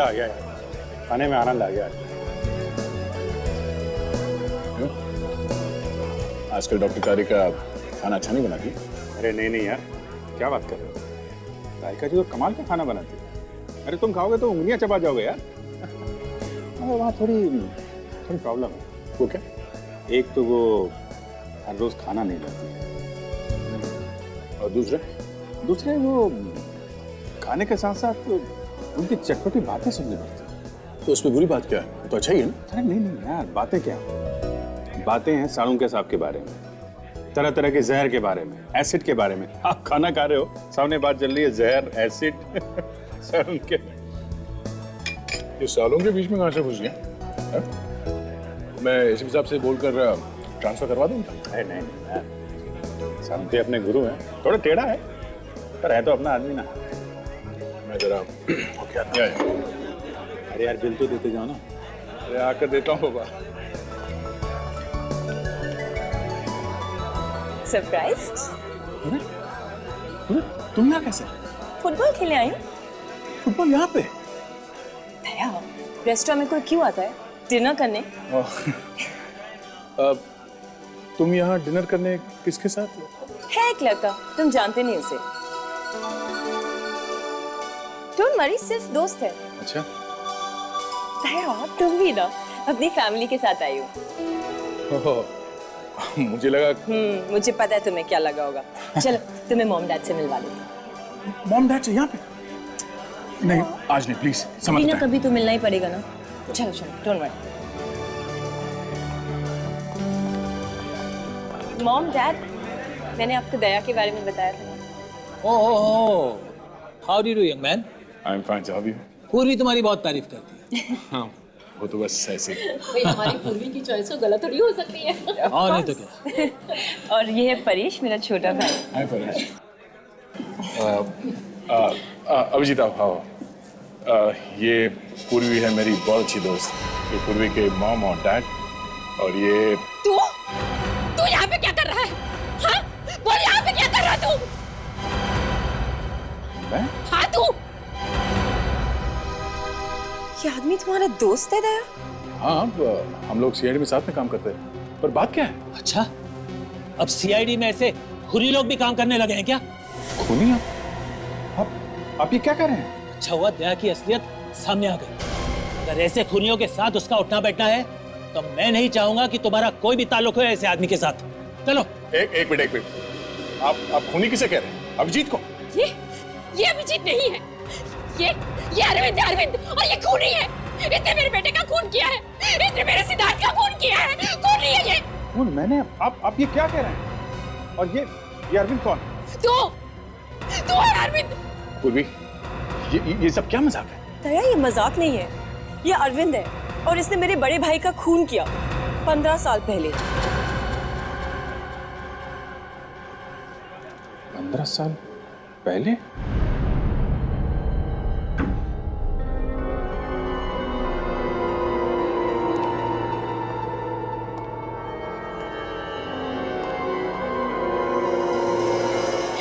आ गया यार, खाने में आनंद आ गया। क्यों? आजकल डॉक्टर कारी का खाना अच्छा नहीं बनाती? अरे नहीं यार, क्या बात कर रहे हो? राधिका जी तो कमाल का खाना बनाती है। अरे तुम खाओगे तो उंगलियां चबा जाओगे यार। वहाँ थोड़ी प्रॉब्लम है। वो क्या? एक तो वो हर रोज खाना नहीं लाती है, और दूसरे वो खाने के साथ साथ उनकी चटपटी बातें सुननी पड़ती है। तो उसमें बुरी बात क्या है? तो अच्छा ही है ना? अरे नहीं यार, बातें क्या, बातें हैं साड़ू के साहब के बारे में, तरह तरह के जहर के बारे में, एसिड के बारे में। आप खाना खा रहे हो, सामने बात चल रही है जहर, एसिड, साड़ू के। ये सालों के बीच में कहाँ से घुस गया? मैं इस हिसाब से बोलकर ट्रांसफर करवा दूँ? अरे नहीं यार, साड़ू के अपने गुरु हैं, थोड़ा टेढ़ा है पर है तो अपना आदमी ना। मैं जरा क्या है? अरे यार बिल तो देते जाओ ना। अरे आकर देता हूँ बाबा। सरप्राइज्ड? तुम यहाँ कैसे? फुटबॉल खेलने आई हूँ। फुटबॉल यहाँ पे? दया, रेस्टोरेंट में कोई क्यों आता है डिनर करने? तुम यहाँ डिनर करने किसके साथ? है एक लड़का, तुम जानते नहीं उसे। डोंट वरी, सिर्फ दोस्त है। अच्छा। दया, तुम भी ना अपनी फैमिली के साथ आई हो। मुझे लगा। मुझे पता है तुम्हें क्या लगा होगा। चलो तुम्हें मॉम डैड से मिलवा देती हूँ। मॉम डैड से यहाँ पे? नहीं आज नहीं, प्लीज समझ। कभी ना कभी तो मिलना ही पड़ेगा ना। चलो डोंट वरी। मॉम डैड, मैंने आपको दया के बारे में बताया था। Oh, how do you young man? I am fine, how are you? Purvi तुम्हारी बहुत तारीफ करती है। हाँ, वो तो बस ऐसे। भाई हमारी पूर्वी की चॉइस तो गलत थोड़ी हो सकती है। और नहीं तो क्या। और ये है परेश, मेरा छोटा भाई। हाय परेश। अभिजीत आप आओ। ये पूर्वी है मेरी बहुत अच्छी दोस्त। ये पूर्वी के मॉम और डैड। और ये तू यहाँ पे क्या कर रहा है? हाँ? बोल यहाँ पे क्या कर रहा है तू? मैं? हाँ तू? ये आदमी तुम्हारा दोस्त है दया? हाँ, हम लोग सीआईडी में साथ में काम करते हैं। पर बात क्या है? अच्छा, अब सीआईडी में ऐसे खुरी लोग भी काम करने लगे हैं क्या? खूनी आप ये क्या कर रहे हैं? अच्छा हुआ दया की असलियत सामने आ गई। अगर ऐसे खूनियों के साथ उसका उठना बैठना है तो मैं नहीं चाहूंगा कि तुम्हारा कोई भी ताल्लुक हो ऐसे आदमी के साथ। चलो। एक मिनट। आप खूनी किसे कह रहे हैं? अभिजीत को? ये अभिजीत नहीं है। ये अरविंद है, अरविंद, और ये खूनी है। इसने मेरे बेटे का खून किया है। इसने मेरे सिद्धार्थ का खून किया है। खूनी है ये। खून मैंने? आप ये क्या कह रहे हैं? और ये अरविंद कौन है? तू है अरविंद। पूर्वी, ये सब क्या मजाक है? दया, ये मजाक नहीं है, ये अरविंद है और इसने मेरे बड़े भाई का खून किया 15 साल पहले। 15 साल पहले?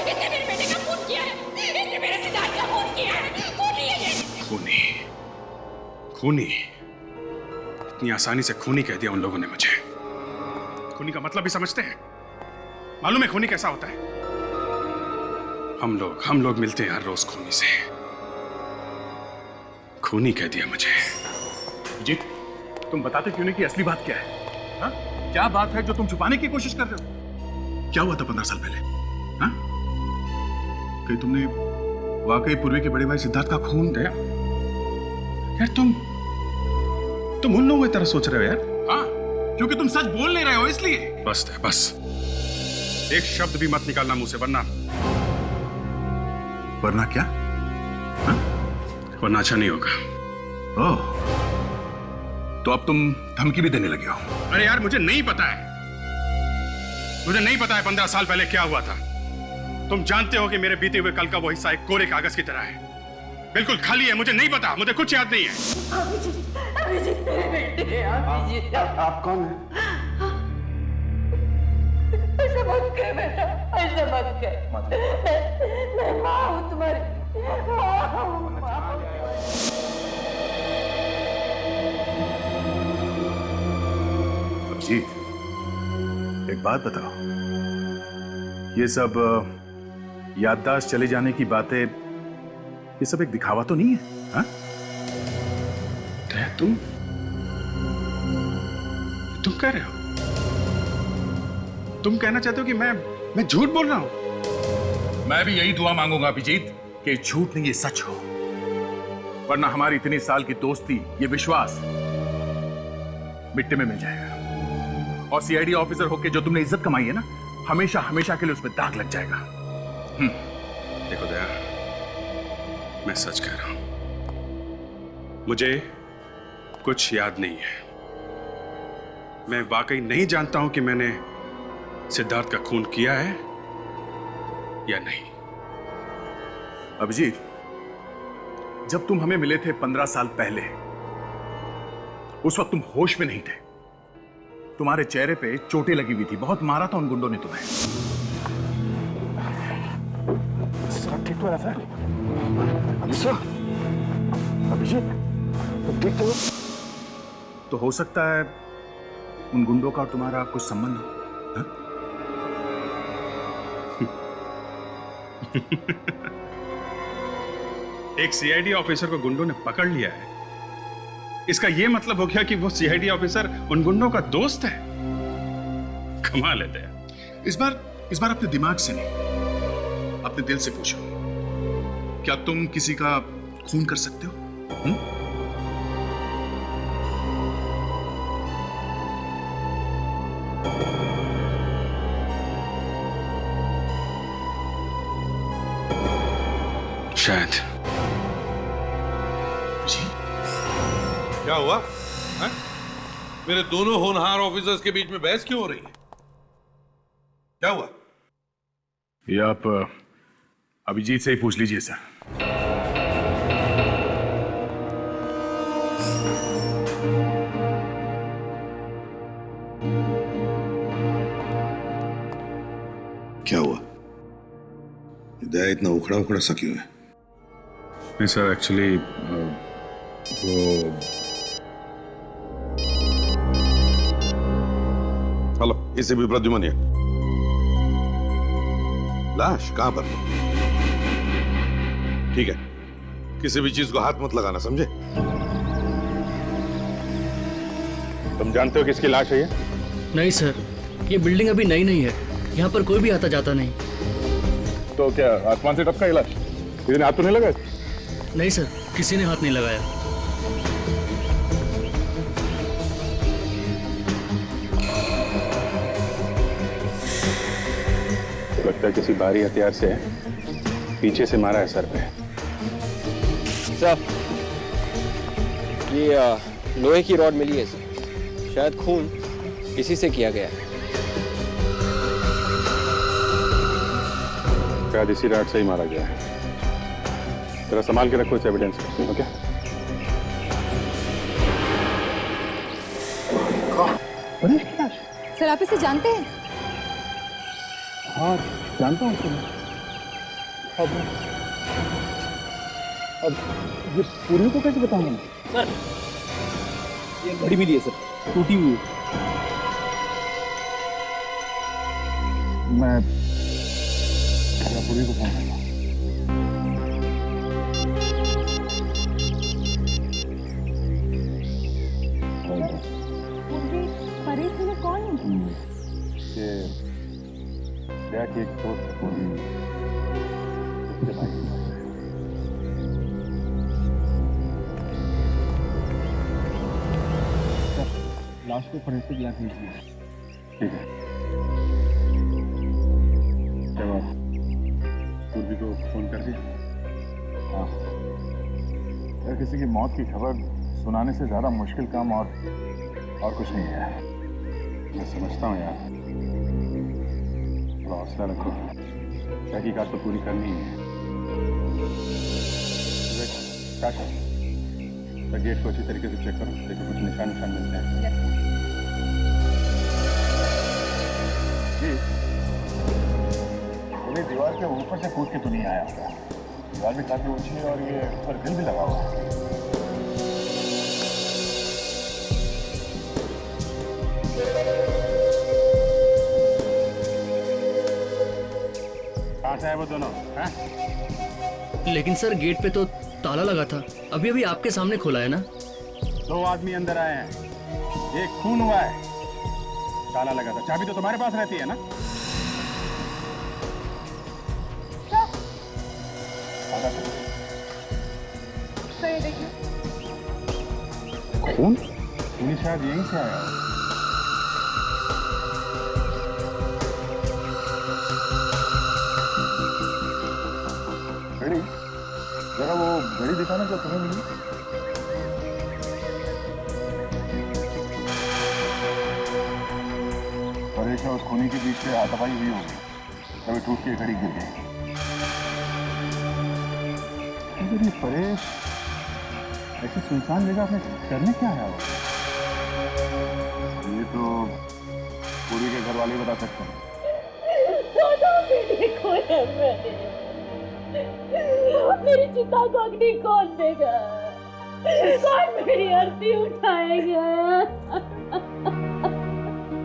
इसने मेरे बेटे का खून किया है। इसने मेरे सिद्धार्थ का खून किया है। खूनी है ये। खूनी? इतनी आसानी से खूनी कह दिया उन लोगों ने मुझे। खूनी का मतलब भी समझते हैं? मालूम है खूनी कैसा होता है? हम लोग मिलते हैं हर रोज खूनी से। खूनी कह दिया मुझे। जीत, तुम बताते क्यों नहीं कि असली बात क्या है? हा? क्या बात है जो तुम छुपाने की कोशिश कर रहे हो? क्या हुआ था 15 साल पहले? हा? कहीं तुमने वाकई पूर्वी के बड़े भाई सिद्धार्थ का खून किया? यार तुम उन लोगों की तरह सोच रहे हो यार। हाँ, क्योंकि तुम सच बोल नहीं रहे हो इसलिए। बस एक शब्द भी मत निकालना मुंह से, वरना क्या? हाँ? वरना अच्छा नहीं होगा। ओह, तो अब तुम धमकी भी देने लगे हो? अरे यार मुझे नहीं पता है 15 साल पहले क्या हुआ था। तुम जानते हो कि मेरे बीते हुए कल का वो हिस्सा एक कोरे कागज की तरह है, बिल्कुल खाली है। मुझे नहीं पता, मुझे कुछ याद नहीं है। अभिजीत मेरे बेटे, अभिजीत। आप कौन हैं? ऐसा मत कर बेटा, ऐसा मत कर। मैं माँ हूँ तुम्हारी, माँ हूँ। अभिजीत, एक बात बताओ, ये सब याददाश्त चले जाने की बातें, ये सब एक दिखावा तो नहीं है? हाँ? तुम कह रहे हो, तुम कहना चाहते हो कि मैं झूठ बोल रहा हूं? मैं भी यही दुआ मांगूंगा अभिजीत कि झूठ नहीं ये सच हो, वरना हमारी इतनी साल की दोस्ती, ये विश्वास मिट्टी में मिल जाएगा। और सीआईडी ऑफिसर होके जो तुमने इज्जत कमाई है ना, हमेशा हमेशा के लिए उसमें दाग लग जाएगा। देखो दया, मैं सच कह रहा हूं, मुझे कुछ याद नहीं है। मैं वाकई नहीं जानता हूं कि मैंने सिद्धार्थ का खून किया है या नहीं। अभिजीत, जब तुम हमें मिले थे 15 साल पहले, उस वक्त तुम होश में नहीं थे। तुम्हारे चेहरे पे चोटें लगी हुई थी, बहुत मारा था उन गुंडों ने तुम्हें। सब ठीक तो है? अनिशा, अभिजीत, तुम ठीक तो? तो हो सकता है उन गुंडों का और तुम्हारा कुछ संबंध हो। हाँ? एक सीआईडी ऑफिसर को गुंडों ने पकड़ लिया है, इसका यह मतलब हो गया कि वो सीआईडी ऑफिसर उन गुंडों का दोस्त है। कमाल है दया। इस बार अपने दिमाग से नहीं, अपने दिल से पूछो, क्या तुम किसी का खून कर सकते हो? शायद। जी? क्या हुआ है? मेरे दोनों होनहार ऑफिसर्स के बीच में बहस क्यों हो रही है? क्या हुआ? ये आप अभिजीत से ही पूछ लीजिए सर। क्या हुआ? दया इतना उखड़ा उखड़ा सा क्यों है? नहीं सर, एक्चुअली वो हेलो, इसे भी प्रद्युमन है। लाश कहां पर? ठीक है, किसी भी चीज को हाथ मत लगाना, समझे? तुम जानते हो किसकी लाश है ये? नहीं सर, ये बिल्डिंग अभी नई नहीं है, यहाँ पर कोई भी आता जाता नहीं। तो क्या आसमान से टपका ये लाश? किसी ने हाथ तो नहीं लगाया? नहीं सर, किसी ने हाथ नहीं लगाया। तो लगता है किसी भारी हथियार से पीछे से मारा है सर पे। सर, ये लोहे की रॉड मिली है सर, शायद खून इसी से किया गया है। शायद इसी रात से ही मारा गया है। जरा संभाल के रखो इस एविडेंस को, ओके? सर, आप इसे जानते हैं? हाँ, जानता हूँ उसको। अब ये पूरी को कैसे बताऊंगा मैं? सर, ये घड़ी मिली है सर, टूटी हुई है। मैं पूरी को फोन करूंगा। कौन है? ये दया की एक दोस्त पूरी उसके भाई की लाश है। लाश को फोरेंसिक लैब भेजिए। ठीक है। जब आप पूर्वी को फोन कर दीजिए। हाँ, यार किसी की मौत की खबर सुनाने से ज्यादा मुश्किल काम और कुछ नहीं है। मैं समझता हूँ यार, थोड़ा हौसला रखो, तहकीकात तो पूरी करनी ही है। गेट को अच्छी तरीके से चेक करो, देखो कुछ निशान मिलते हैं। जी, पूरी दीवार के ऊपर से कूद के तो नहीं आया होगा। दीवार भी काफी ऊंची है और ये ऊपर ग्रिल भी लगा हुआ है। कहाँ से आए वो दोनों? हैं? लेकिन सर गेट पे तो ताला लगा था, अभी अभी आपके सामने खोला है ना। 2 आदमी अंदर आए हैं, एक खून हुआ है, ताला लगा था। चाबी तो तुम्हारे पास रहती है ना? खून? खून शायद यहीं से आया हो। घड़ी, जरा वो घड़ी दिखाना जो तुम्हें मिली। परेश और खूनी के बीच से हाथापाई हुई होगी, तभी टूट के घड़ी गिर गई। लेकिन ये परेश ऐसी सुनसान जगह में करने क्या आया होगा? ये तो पूरी के घर वाले बता सकते हैं। मेरी चिता को अग्नि कौन देगा? कौन मेरी आरती उठाएगा?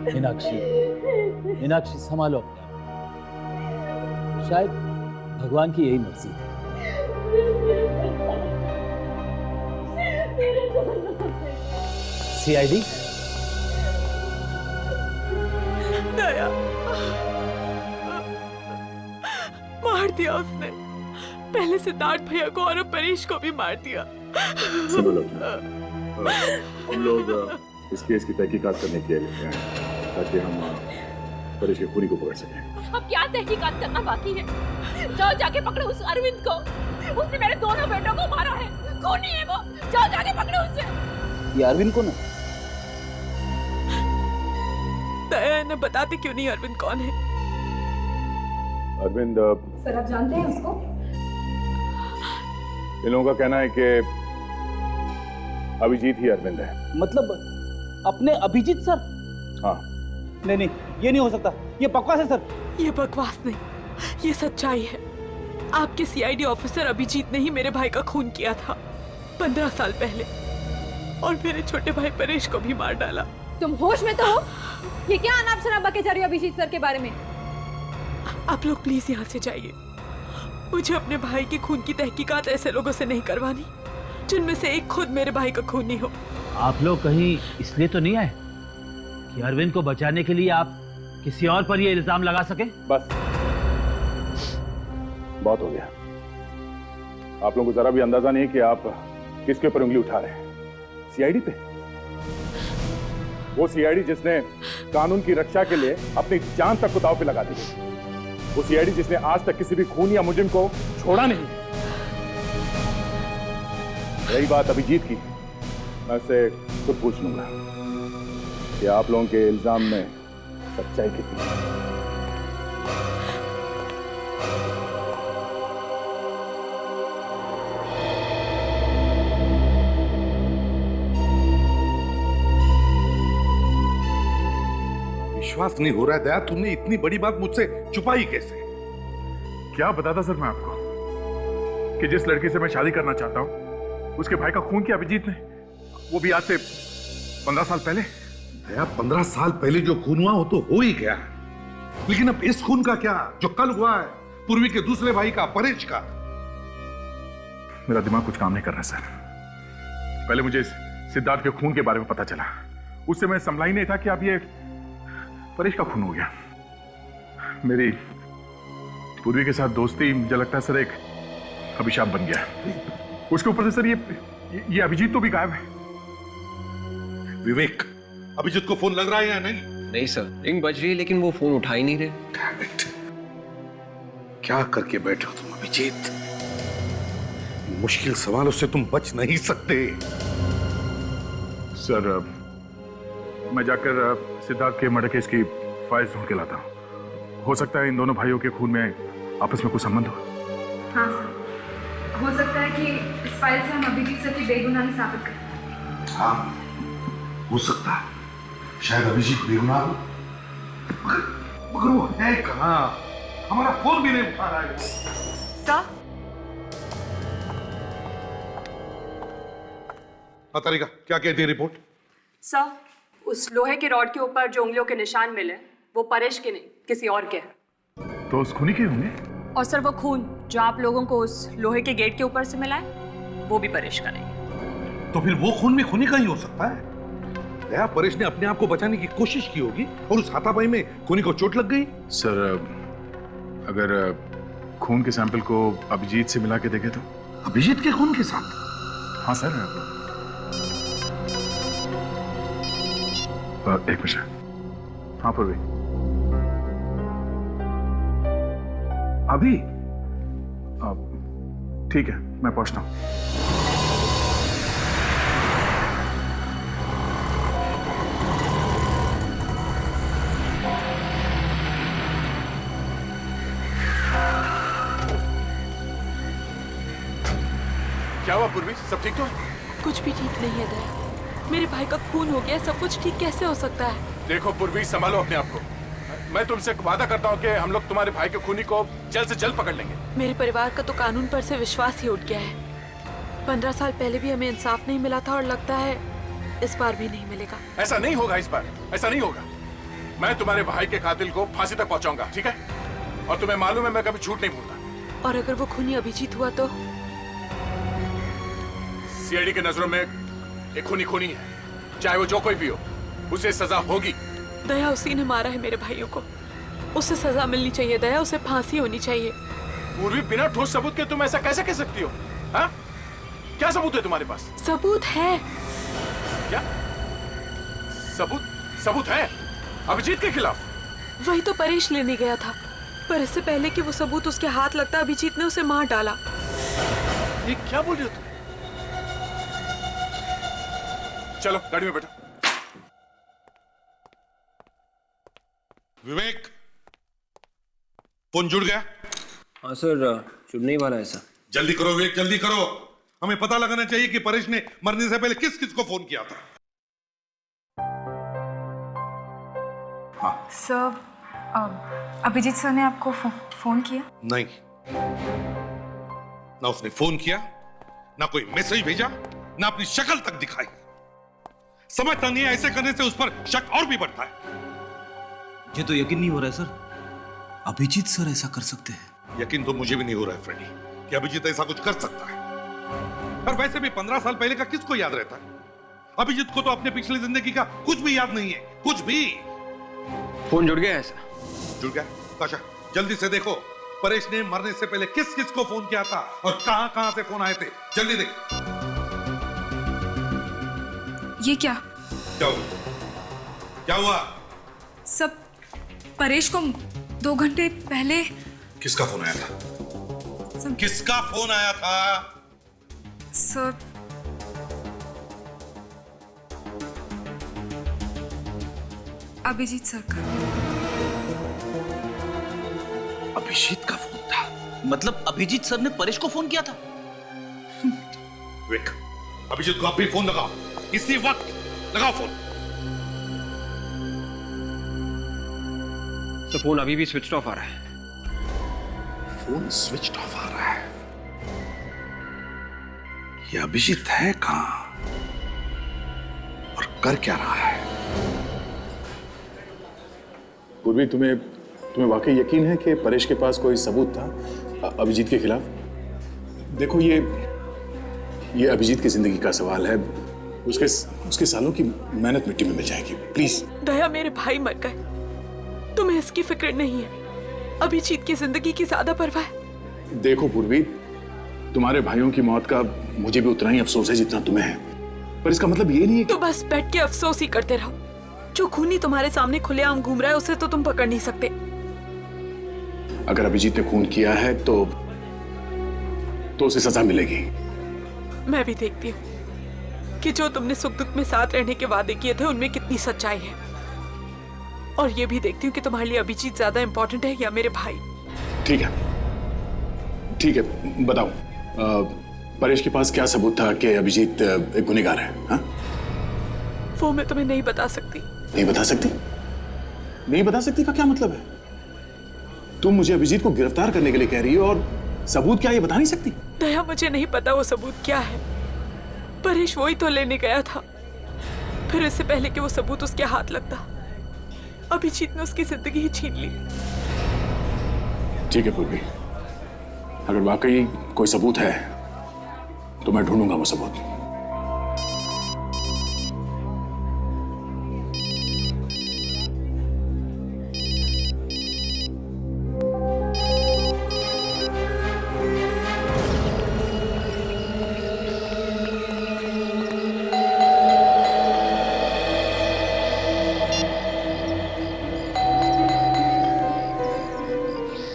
मीनाक्षी, मीनाक्षी संभालो अपने। शायद भगवान की यही मर्जी थी। सीआईडी? दया, मार दिया उसने। पहले सिद्धार्थ भैया को और अब परेश को भी मार दिया। सब लोग हम लोग इस केस की तहकीकात करने के लिए आए हैं, ताकि हम परेश के खूनी को पकड़ सकें। अब क्या तहकीकात करना बाकी है? जाओ जाके पकड़ो उस अरविंद को। उसने मेरे दोनों बेटों को मारा है, खूनी है वो। जाओ जाके पकड़ो उसे। ये अरविंद कौन है? दया इन्हें बताते क्यों नहीं अरविंद कौन है? अरविंद, सर आप जानते हैं उसको? इन लोगों का कहना है कि अभिजीत ही अरविंद है। मतलब अपने अभिजीत सर? हाँ। नहीं नहीं, ये नहीं हो सकता, ये बकवास है सर। ये बकवास नहीं, ये सच्चाई है। आपके सीआईडी ऑफिसर अभिजीत ने ही मेरे भाई का खून किया था 15 साल पहले, और मेरे छोटे भाई परेश को भी मार डाला। तुम होश में तो हो? ये क्या अनाप शनाप बके जा रही हो अभिजीत सर के बारे में? आप लोग प्लीज यहाँ से जाइए। मुझे अपने भाई के खून की तहकीकात ऐसे लोगों से नहीं करवानी जिनमें से एक खुद मेरे भाई का खूनी हो। आप लोग कहीं इसलिए तो नहीं आए कि अरविंद को बचाने के लिए आप किसी और पर ये इल्जाम लगा सके? बस बहुत हो गया। आप लोगों को जरा भी अंदाजा नहीं कि आप किसके ऊपर उंगली उठा रहे हैं। सीआईडी पे? वो सीआईडी जिसने कानून की रक्षा के लिए अपनी जान तक को दांव पे लगा दी। वो सीआईडी जिसने आज तक किसी भी खून या मुजरिम को छोड़ा नहीं। रही बात अभिजीत की, मैं उससे खुद पूछ लूंगा कि आप लोगों के इल्जाम में सच्चाई कितनी है। विश्वास नहीं हो रहा है दया, तुमने इतनी बड़ी बात मुझसे छुपाई कैसे? क्या बताता सर मैं आपको कि जिस लड़की से मैं शादी करना चाहता हूं उसके भाई का खून किया अभिजीत ने, वो भी आज से 15 साल पहले। दया, 15 साल पहले जो खून हुआ वो तो हो ही गया, लेकिन अब इस खून का क्या जो कल हुआ है, पूर्वी के दूसरे भाई का, परेश का? मेरा दिमाग कुछ काम नहीं कर रहा सर। पहले मुझे सिद्धार्थ के खून के बारे में पता चला, उससे मैं संभला ही नहीं था कि अब ये परेश का खून हो गया। मेरी पूर्वी के साथ दोस्ती मुझे लगता है सर एक अभिशाप बन गया। उसके ऊपर से सर ये अभिजीत तो भी गायब है। विवेक, अभिजीत को फोन लग रहा है या नहीं? नहीं सर, रिंग बज रही है लेकिन वो फोन उठा ही नहीं रहे। Damn it. क्या करके बैठे हो तुम अभिजीत? इन मुश्किल सवालों से तुम बच नहीं सकते। सर मैं जाकर सिद्धार्थ के मर्डर केस की फाइल ढूंढ के लाता हूँ। हो सकता है इन दोनों भाइयों के खून में आपस में कुछ संबंध हो। हाँ सर, हो सकता है कि इस फाइल से हम अभिजीत सर की बेगुनाही साबित करें। हाँ, हो सकता है। शायद अभिजीत बेगुनाह हो, मगर वो है कहाँ? हमारा फोन भी नहीं उठा रहा है। सर, तारिका, क्या कहती है रिपोर्ट? सर, उस लोहे के रॉड के ऊपर जो उंगलियों के निशान मिले वो परेश के नहीं किसी और के हैं। तो उस खूनी के होंगे? और सर वो खून जो आप लोगों को उस लोहे के गेट के ऊपर से मिला है वो भी परेश का नहीं। तो फिर वो खून भी खूनी का ही हो सकता है। दया, परेश ने अपने आप को बचाने की कोशिश की होगी और उस हाथापाई में खूनी को चोट लग गई। सर, अगर खून के सैंपल को अभिजीत से मिला के देखे तो? अभिजीत के खून के साथ? हाँ सर। एक मिनट। हाँ पूर्वी, अभी ठीक है, मैं पहुंचता हूं। क्या हुआ पूर्वी, सब ठीक तो? कुछ भी ठीक नहीं है दया। मेरे भाई का खून हो गया, सब कुछ ठीक कैसे हो सकता है? देखो पूर्वी, संभालो अपने आप को। मैं तुमसे वादा करता हूँ कि हम लोग तुम्हारे भाई के खूनी को जल्द से जल्द पकड़ लेंगे। मेरे परिवार का तो कानून पर से विश्वास ही उठ गया है। 15 साल पहले भी हमें इंसाफ नहीं मिला था और लगता है इस बार भी नहीं मिलेगा। ऐसा नहीं होगा इस बार, ऐसा नहीं होगा। मैं तुम्हारे भाई के कातिल को फांसी तक पहुंचाऊंगा, ठीक है? और तुम्हें मालूम है मैं कभी झूठ नहीं बोलता। और अगर वो खूनी अभिजीत हुआ तो? सीआईडी के नजरों में एक खूनी खूनी है, चाहे वो जो कोई भी हो, उसे सजा होगी। दया, उसी ने मारा है मेरे भाइयों को, उसे सजा मिलनी चाहिए। दया, उसे फांसी होनी चाहिए। पूर्वी, बिना ठोस सबूत के तुम ऐसा कैसे कह सकती हो? हाँ? क्या सबूत है तुम्हारे पास? सबूत है। क्या सबूत? सबूत है अभिजीत के खिलाफ? वही तो परेश लेने गया था, पर इससे पहले कि वो सबूत उसके हाथ लगता अभिजीत ने उसे मार डाला। ये क्या बोल रही हो तुम? चलो गाड़ी में बैठो। विवेक, फोन जुड़ गया? हाँ सर, जुड़ने ही वाला है सर। जल्दी करो विवेक, जल्दी करो। हमें पता लगाना चाहिए कि परेश ने मरने से पहले किस किस को फोन किया था। सर, अभिजीत सर ने आपको फोन किया? नहीं, ना उसने फोन किया, ना कोई मैसेज भेजा, ना अपनी शक्ल तक दिखाई। समझता नहीं है, ऐसे करने से उस पर शक और भी बढ़ता है। ये तो यकीन नहीं हो रहा है सर, अभिजीत सर ऐसा कर सकते हैं। यकीन तो मुझे भी नहीं हो रहा है फ्रेडी कि अभिजीत ऐसा कुछ कर सकता है। पर वैसे भी 15 साल पहले का किसको याद रहता है? अभिजीत को तो अपने पिछली जिंदगी का कुछ भी याद नहीं है, कुछ भी। फोन जुड़ गया है सर। जुड़ गया? काशा, जल्दी से देखो परेश ने मरने से पहले किस किस को फोन किया था और कहां कहां से फोन आए थे। जल्दी देख। ये क्या? क्या हुआ? क्या हुआ? सब परेश को 2 घंटे पहले। किसका फोन आया था? किसका फोन आया था? सर, अभिजीत सर का। अभिजीत का फोन था? मतलब अभिजीत सर ने परेश को फोन किया था? विवेक, अभिजीत को आप भी फोन लगाओ, इसी वक्त लगाओ फोन। तो फोन अभी भी स्विच ऑफ आ रहा है। फोन स्विच ऑफ आ रहा है? ये अभिजीत है कहां और कर क्या रहा है? पूर्वी, तुम्हें वाकई यकीन है कि परेश के पास कोई सबूत था अभिजीत के खिलाफ? देखो, ये अभिजीत की जिंदगी का सवाल है। उसके सालों की मेहनत मिट्टी में मिल जाएगी। प्लीज। दया, मेरे भाई मर गए, तुम्हें इसकी फिक्र नहीं है। अभिजीत की जिंदगी की ज्यादा परवाह है। देखो पूर्वी, तुम्हारे भाइयों की मौत का मुझे भी उतना ही अफसोस है जितना तुम्हें है, पर इसका मतलब ये नहीं है कि... तो बस बैठ के अफसोस ही करते रहो। जो खूनी तुम्हारे सामने खुलेआम घूम रहा है उसे तो तुम पकड़ नहीं सकते। अगर अभिजीत ने खून किया है तो उसे सजा मिलेगी। मैं भी देखती हूँ कि जो तुमने सुख दुख में साथ रहने के वादे किए थे उनमें कितनी सच्चाई है, और ये भी देखती हूँ कि तुम्हारे लिए अभिजीत ज्यादा इंपॉर्टेंट है या मेरे भाई। ठीक है, ठीक है, बताओ परेश के पास क्या सबूत था कि अभिजीत एक गुनहगार है? हाँ? वो मैं तुम्हें नहीं बता सकती। नहीं बता सकती? नहीं बता सकती का क्या मतलब है? तुम मुझे अभिजीत को गिरफ्तार करने के लिए कह रही हो और सबूत क्या ये बता नहीं सकती? दया, मुझे नहीं पता वो सबूत क्या है। परेश वही तो लेने गया था, फिर इससे पहले कि वो सबूत उसके हाथ लगता अभिजीत ने उसकी जिंदगी ही छीन ली। ठीक है पूर्वी, अगर वाकई कोई सबूत है तो मैं ढूंढूंगा वो सबूत।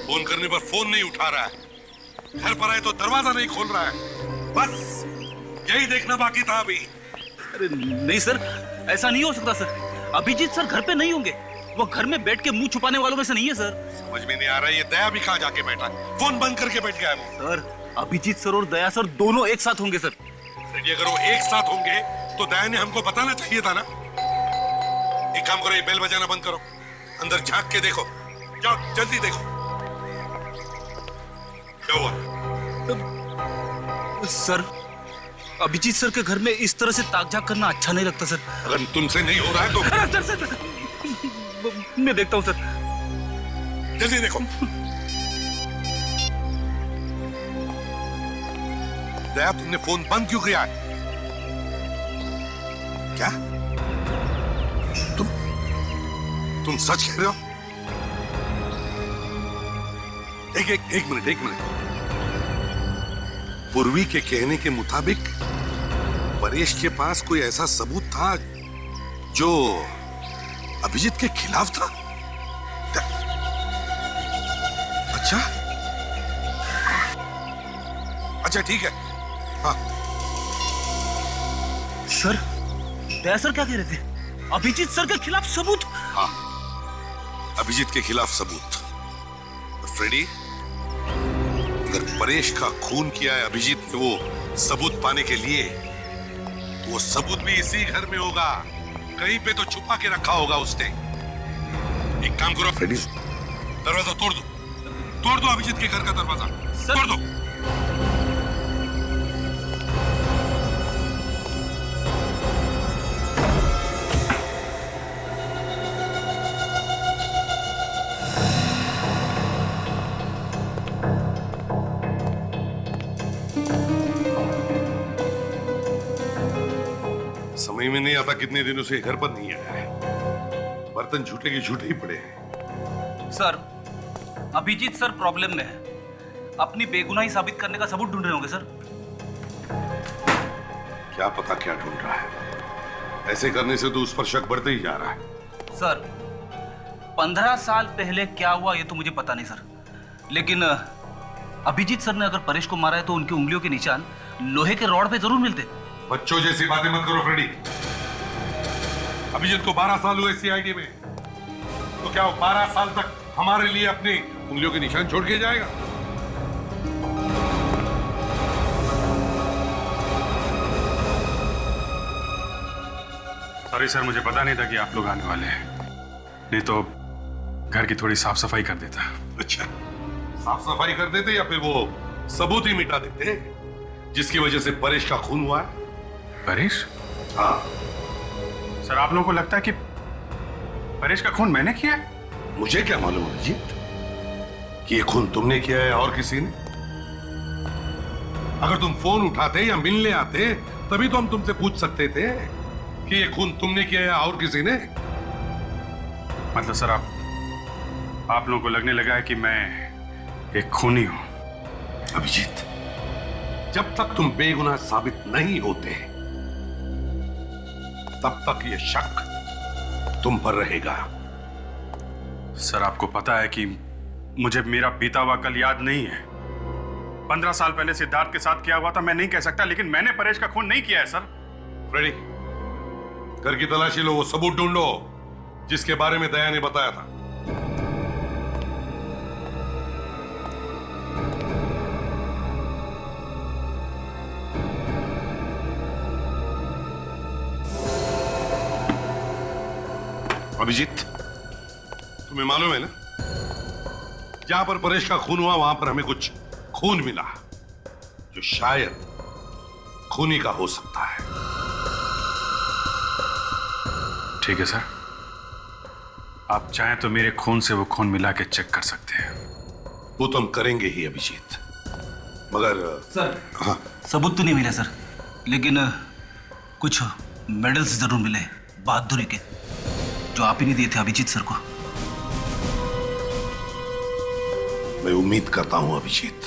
फोन करने पर फोन नहीं उठा रहा है, घर पर आए तो दरवाजा नहीं खोल रहा है। बस यही देखना बाकी था अभी। अरे नहीं सर, ऐसा नहीं हो सकता सर। अभिजीत सर घर पे नहीं होंगे, वो घर में बैठ के मुंह छुपाने वालों में से नहीं है सर। समझ में नहीं आ रहा है ये दया भी कहाँ जाके बैठा है, फोन बंद करके बैठ गया है वो। सर अभिजीत सर और दया सर दोनों एक साथ होंगे सर। फ्रेडी अगर वो एक साथ होंगे तो दया ने हमको बताना चाहिए था ना। एक काम करो, ये बेल बजाना बंद करो, अंदर झांक के देखो, जाओ जल्दी देखो क्या हुआ। सर अभिजीत सर के घर में इस तरह से ताक-झाक करना अच्छा नहीं लगता सर। अगर तुमसे नहीं हो रहा है तो अरे सर मैं देखता हूँ सर। जल्दी देखो। दया तुमने फोन बंद क्यों किया है? क्या तुम सच कह रहे हो? एक मिनट। पूर्वी के कहने के मुताबिक परेश के पास कोई ऐसा सबूत था जो अभिजीत के खिलाफ था। अच्छा ठीक है। हाँ सर दया सर क्या कह रहे थे? अभिजीत सर के खिलाफ सबूत? हाँ अभिजीत के खिलाफ सबूत। फ्रेडी अगर परेश का खून किया है अभिजीत ने वो सबूत पाने के लिए, तो वो सबूत भी इसी घर में होगा, कहीं पे तो छुपा के रखा होगा उसने। एक काम करो फ्रेडी, दरवाजा तोड़ दो अभिजीत के घर का दरवाजा तोड़ दो। समझ में नहीं आता कितने दिनों से घर पर नहीं आया है, बर्तन झूठे के झूठे ही पड़े हैं। सर अभिजीत सर प्रॉब्लम में है, अपनी बेगुनाही साबित करने का सबूत ढूंढ रहे होंगे सर। क्या पता क्या ढूंढ रहा है, ऐसे करने से तो उस पर शक बढ़ते ही जा रहा है। सर 15 साल पहले क्या हुआ ये तो मुझे पता नहीं सर, लेकिन अभिजीत सर ने अगर परेश को मारा है तो उनकी उंगलियों के निशान लोहे के रॉड पे जरूर मिलते। बच्चों जैसी बातें मत करो फ्रेडी। अभिजीत को 12 साल हुए सीआईडी में, तो क्या वो 12 साल तक हमारे लिए अपनी उंगलियों के निशान छोड़ के जाएगा? सॉरी सर, मुझे पता नहीं था कि आप लोग आने वाले हैं, नहीं तो घर की थोड़ी साफ सफाई कर देता। अच्छा, साफ सफाई कर देते या फिर वो सबूत ही मिटा देते जिसकी वजह से परेश का खून हुआ है? परेश? हाँ सर, आप लोगों को लगता है कि परेश का खून मैंने किया है? मुझे क्या मालूम अभिजीत कि ये खून तुमने किया है और किसी ने? अगर तुम फोन उठाते या मिलने आते तभी तो हम तुमसे पूछ सकते थे कि ये खून तुमने किया है और किसी ने। मतलब सर आप लोगों को लगने लगा है कि मैं एक खूनी हूं? अभिजीत, जब तक तुम बेगुनाह साबित नहीं होते तब तक ये शक तुम पर रहेगा। सर, आपको पता है कि मुझे मेरा बीता हुआ कल याद नहीं है। 15 साल पहले सिद्धार्थ के साथ क्या हुआ था मैं नहीं कह सकता, लेकिन मैंने परेश का खून नहीं किया है सर। फ्रेडी, घर की तलाशी लो, वो सबूत ढूंढो जिसके बारे में दया ने बताया था। अभिजीत, तुम्हें मालूम है ना, जहां पर परेश का खून हुआ वहां पर हमें कुछ खून मिला जो शायद खूनी का हो सकता है। ठीक है सर, आप चाहें तो मेरे खून से वो खून मिला के चेक कर सकते हैं। वो तो हम करेंगे ही अभिजीत, मगर सर हाँ, सबूत तो नहीं मिला सर, लेकिन कुछ मेडल्स जरूर मिले बहादुरी के, जो आप ही नहीं दिए थे अभिजीत सर को। मैं उम्मीद करता हूं अभिजीत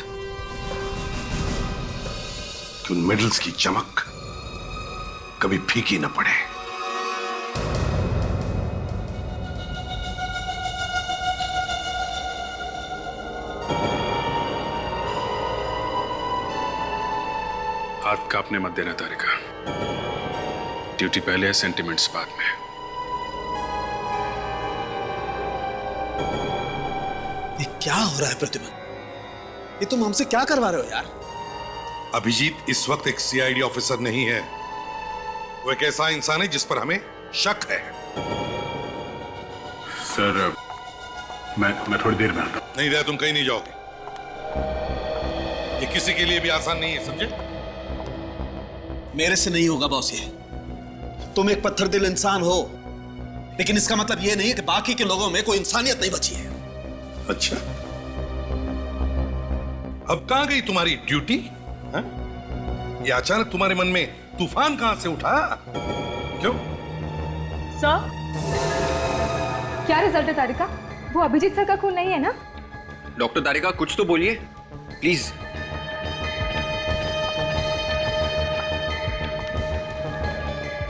कि उन मेडल्स की चमक कभी फीकी न पड़े। हाथ कांपने मत देना तारिका। ड्यूटी पहले है, सेंटिमेंट्स बाद में। ये क्या हो रहा है प्रतिमन? ये तुम हमसे क्या करवा रहे हो यार? अभिजीत इस वक्त एक सीआईडी ऑफिसर नहीं है, वो एक ऐसा इंसान है जिस पर हमें शक है। सर मैं थोड़ी देर में आता हूं। नहीं दया, तुम कहीं नहीं जाओगे। ये किसी के लिए भी आसान नहीं है, समझे? मेरे से नहीं होगा बॉस ये। तुम एक पत्थर दिल इंसान हो, लेकिन इसका मतलब ये नहीं कि बाकी के लोगों में कोई इंसानियत नहीं बची है। अच्छा, अब कहां गई तुम्हारी ड्यूटी? हाँ? ये अचानक तुम्हारे मन में तूफान कहां से उठा? क्यों? सर, क्या रिजल्ट है तारिका? वो अभिजीत सर का खून नहीं है ना? डॉक्टर तारिका कुछ तो बोलिए प्लीज।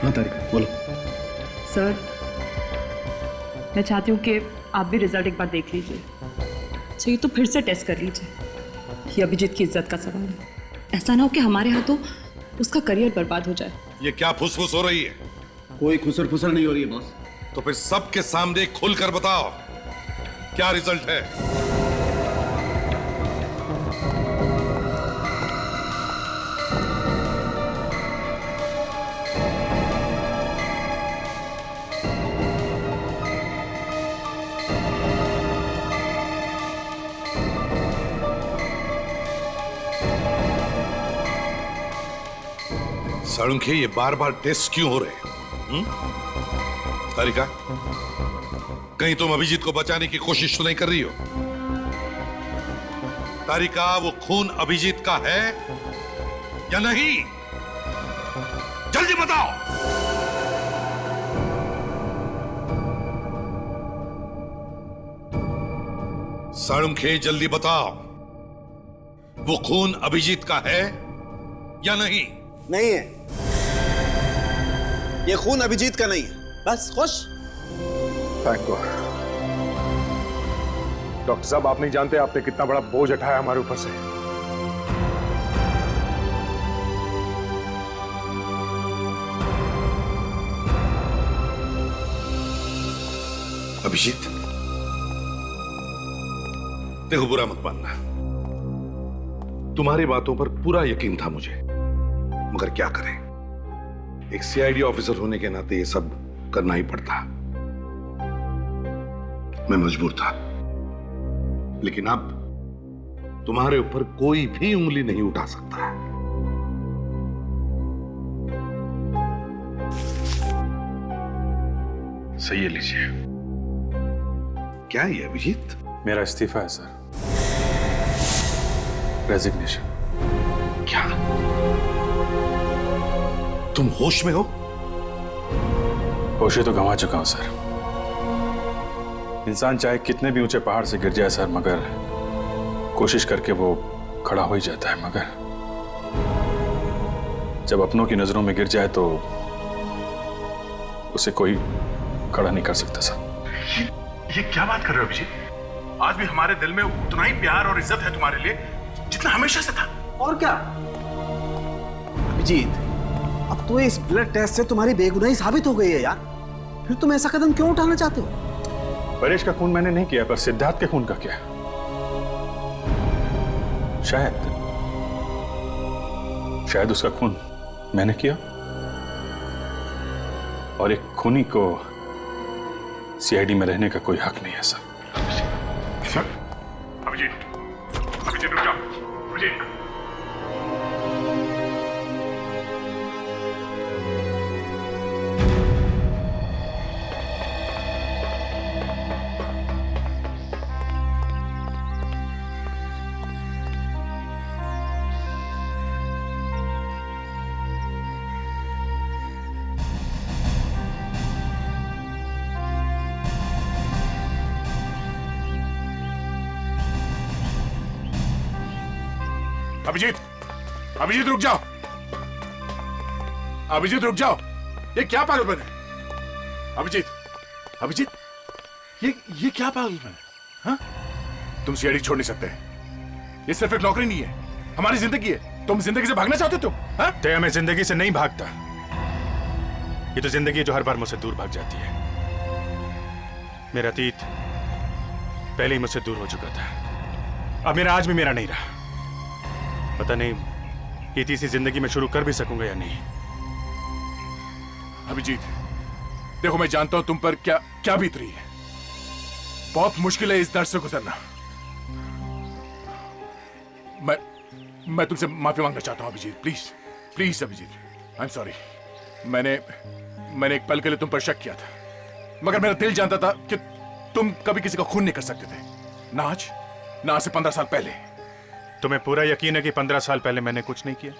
हाँ तारिका बोलो। सर, मैं चाहती हूँ कि आप भी रिजल्ट एक बार देख लीजिए। चाहिए तो फिर से टेस्ट कर लीजिए। ये अभिजीत की इज्जत का सवाल है। ऐसा ना हो कि हमारे हाथों उसका करियर बर्बाद हो जाए। ये क्या फुसफुस हो रही है? कोई खुसर फुसर नहीं हो रही है बॉस। तो फिर सबके सामने खुलकर बताओ क्या रिजल्ट है? साळुंखे, ये बार बार टेस्ट क्यों हो रहे? तारिका, कहीं तुम अभिजीत को बचाने की कोशिश तो नहीं कर रही हो? तारिका, वो खून अभिजीत का है या नहीं? जल्दी बताओ। साळुंखे, जल्दी बताओ, वो खून अभिजीत का है या नहीं? नहीं है, ये खून अभिजीत का नहीं है। बस खुश? Thank God. डॉक्टर साहब, आप नहीं जानते आपने कितना बड़ा बोझ उठाया हमारे ऊपर से। अभिजीत, देखो बुरा मत मानना, तुम्हारी बातों पर पूरा यकीन था मुझे, मगर क्या करें, एक सीआईडी ऑफिसर होने के नाते ये सब करना ही पड़ता। मैं मजबूर था, लेकिन अब तुम्हारे ऊपर कोई भी उंगली नहीं उठा सकता। सही है, लीजिए। क्या है अभिजीत? मेरा इस्तीफा है सर, रेजिग्नेशन। क्या तुम होश में हो? होश तो गंवा चुका हूं सर। इंसान चाहे कितने भी ऊंचे पहाड़ से गिर जाए सर, मगर कोशिश करके वो खड़ा हो ही जाता है, मगर जब अपनों की नजरों में गिर जाए तो उसे कोई खड़ा नहीं कर सकता सर। ये क्या बात कर रहे हो अभिजीत? आज भी हमारे दिल में उतना ही प्यार और इज्जत है तुम्हारे लिए जितना हमेशा से था। और क्या अभिजीत, अब तो इस ब्लड टेस्ट से तुम्हारी बेगुनाही साबित हो गई है यार, फिर तुम ऐसा कदम क्यों उठाना चाहते हो? परेश का खून मैंने नहीं किया, पर सिद्धार्थ के खून का क्या? शायद उसका खून मैंने किया, और एक खूनी को सीआईडी में रहने का कोई हक नहीं है सर। सर, अभिजीत रुक जाओ। अभिजीत, अभिजीत, अभिजीत रुक जाओ। अभिजीत रुक जाओ। ये क्या पागलपन है? अभिजीत, अभिजीत, ये क्या पागलपन है? हाँ? तुम सीआईडी छोड़ नहीं सकते। ये सिर्फ एक नौकरी नहीं है, हमारी जिंदगी है। तुम जिंदगी से भागना चाहते हो? हाँ? दया, मैं जिंदगी से नहीं भागता। ये तो जिंदगी है जो हर बार मुझसे दूर भाग जाती है। मेरा अतीत पहले ही मुझसे दूर हो चुका था। अब मेरा आज भी मेरा नहीं रहा। पता नहीं ये तीसरी जिंदगी में शुरू कर भी सकूंगा या नहीं। अभिजीत, देखो मैं जानता हूं तुम पर क्या क्या बीत रही है। बहुत मुश्किल है इस दर्द से गुजरना। मैं तुमसे माफी मांगना चाहता हूं Abhijeet. Please please Abhijeet, I am sorry. मैंने एक पल के लिए तुम पर शक किया था, मगर मेरा दिल जानता था कि तुम कभी किसी का खून नहीं कर सकते थे। ना आज से 15 साल पहले। तुम्हें पूरा यकीन है कि 15 साल पहले मैंने कुछ नहीं किया?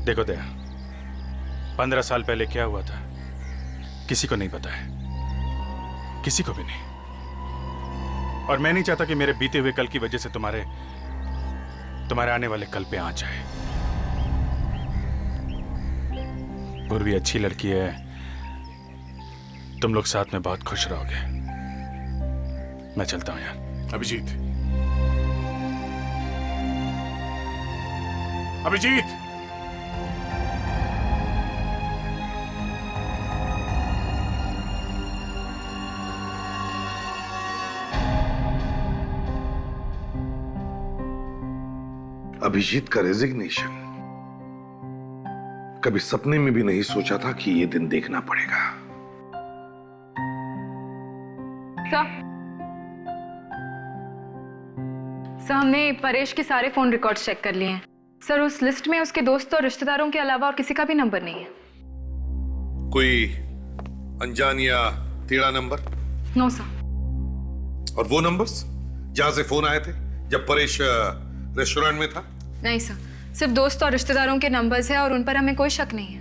देखो दया, 15 साल पहले क्या हुआ था किसी को नहीं पता है, किसी को भी नहीं। और मैं नहीं चाहता कि मेरे बीते हुए कल की वजह से तुम्हारे आने वाले कल पे आंच आए। पूर्वी अच्छी लड़की है, तुम लोग साथ में बहुत खुश रहोगे। मैं चलता हूं यार। अभिजीत, अभिजीत, अभिजीत का रेजिग्नेशन कभी सपने में भी नहीं सोचा था कि ये दिन देखना पड़ेगा। सर, हमने परेश के सारे फोन रिकॉर्ड्स चेक कर लिए हैं। सर, उस लिस्ट में उसके दोस्तों और रिश्तेदारों के अलावा और किसी का भी नंबर नहीं है। कोई अनजान या टेढ़ा नंबर? No sir. और वो नंबर्स जहां से फोन आए थे जब परेश रेस्टोरेंट में था? नहीं सर, सिर्फ दोस्त और रिश्तेदारों के नंबर्स हैं और उन पर हमें कोई शक नहीं है।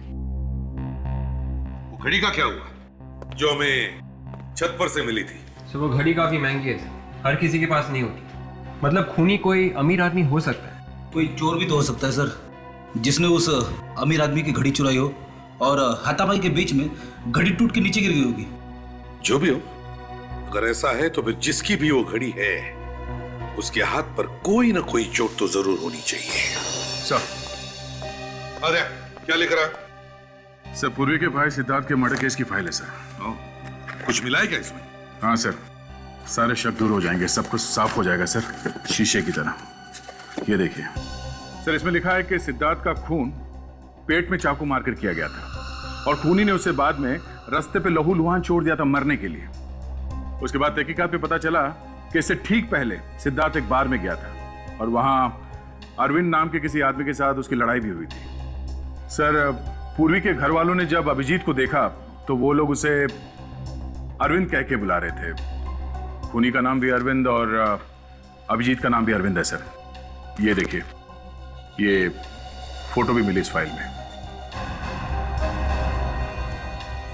वो घड़ी का क्या हुआ जो हमें छत पर से मिली थी? सर, वो घड़ी काफी महंगी है सर, हर किसी के पास नहीं होती। मतलब खूनी कोई अमीर आदमी हो सकता है। कोई चोर भी तो हो सकता है सर, जिसने उस अमीर आदमी की घड़ी चुराई हो और हाथापाई के बीच में घड़ी टूट के नीचे गिर गई होगी। जो भी हो, अगर ऐसा है तो फिर जिसकी भी वो घड़ी है उसके हाथ पर कोई ना कोई चोट तो जरूर होनी चाहिए। सर, अरे क्या लेकर आया? सर, पूर्वी के भाई सिद्धार्थ के मर्डर केस की फाइल है सर। कुछ मिला है क्या इसमें? हाँ सर, सारे शक दूर हो जाएंगे, सब कुछ साफ हो जाएगा सर, शीशे की तरह। ये देखिए सर, इसमें लिखा है कि सिद्धार्थ का खून पेट में चाकू मारकर किया गया था और खूनी ने उसे बाद में रास्ते पे लहूलुहान छोड़ दिया था मरने के लिए। उसके बाद तहकीकात में पता चला कि इससे ठीक पहले सिद्धार्थ एक बार में गया था और वहां अरविंद नाम के किसी आदमी के साथ उसकी लड़ाई भी हुई थी। सर, पूर्वी के घर वालों ने जब अभिजीत को देखा तो वो लोग उसे अरविंद कह के बुला रहे थे। खूनी का नाम भी अरविंद और अभिजीत का नाम भी अरविंद है सर। ये देखिए, ये फोटो भी मिली इस फाइल में।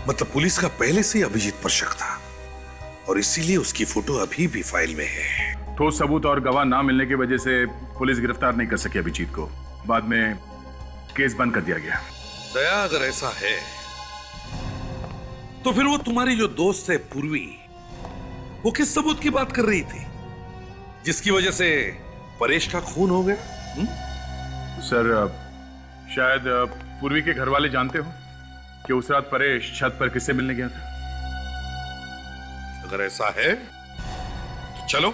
मतलब पुलिस का पहले से ही अभिजीत पर शक था और इसीलिए उसकी फोटो अभी भी फाइल में है। ठोस सबूत और गवाह ना मिलने की वजह से पुलिस गिरफ्तार नहीं कर सकी अभिजीत को। बाद में केस बंद कर दिया गया। दया, अगर ऐसा है तो फिर वो तुम्हारी जो दोस्त है पूर्वी, वो किस सबूत की बात कर रही थी जिसकी वजह से परेश का खून हो गया? सर, शायद पूर्वी के घर वाले जानते हो कि उस रात परेश छत पर किससे मिलने गया था। अगर ऐसा है तो चलो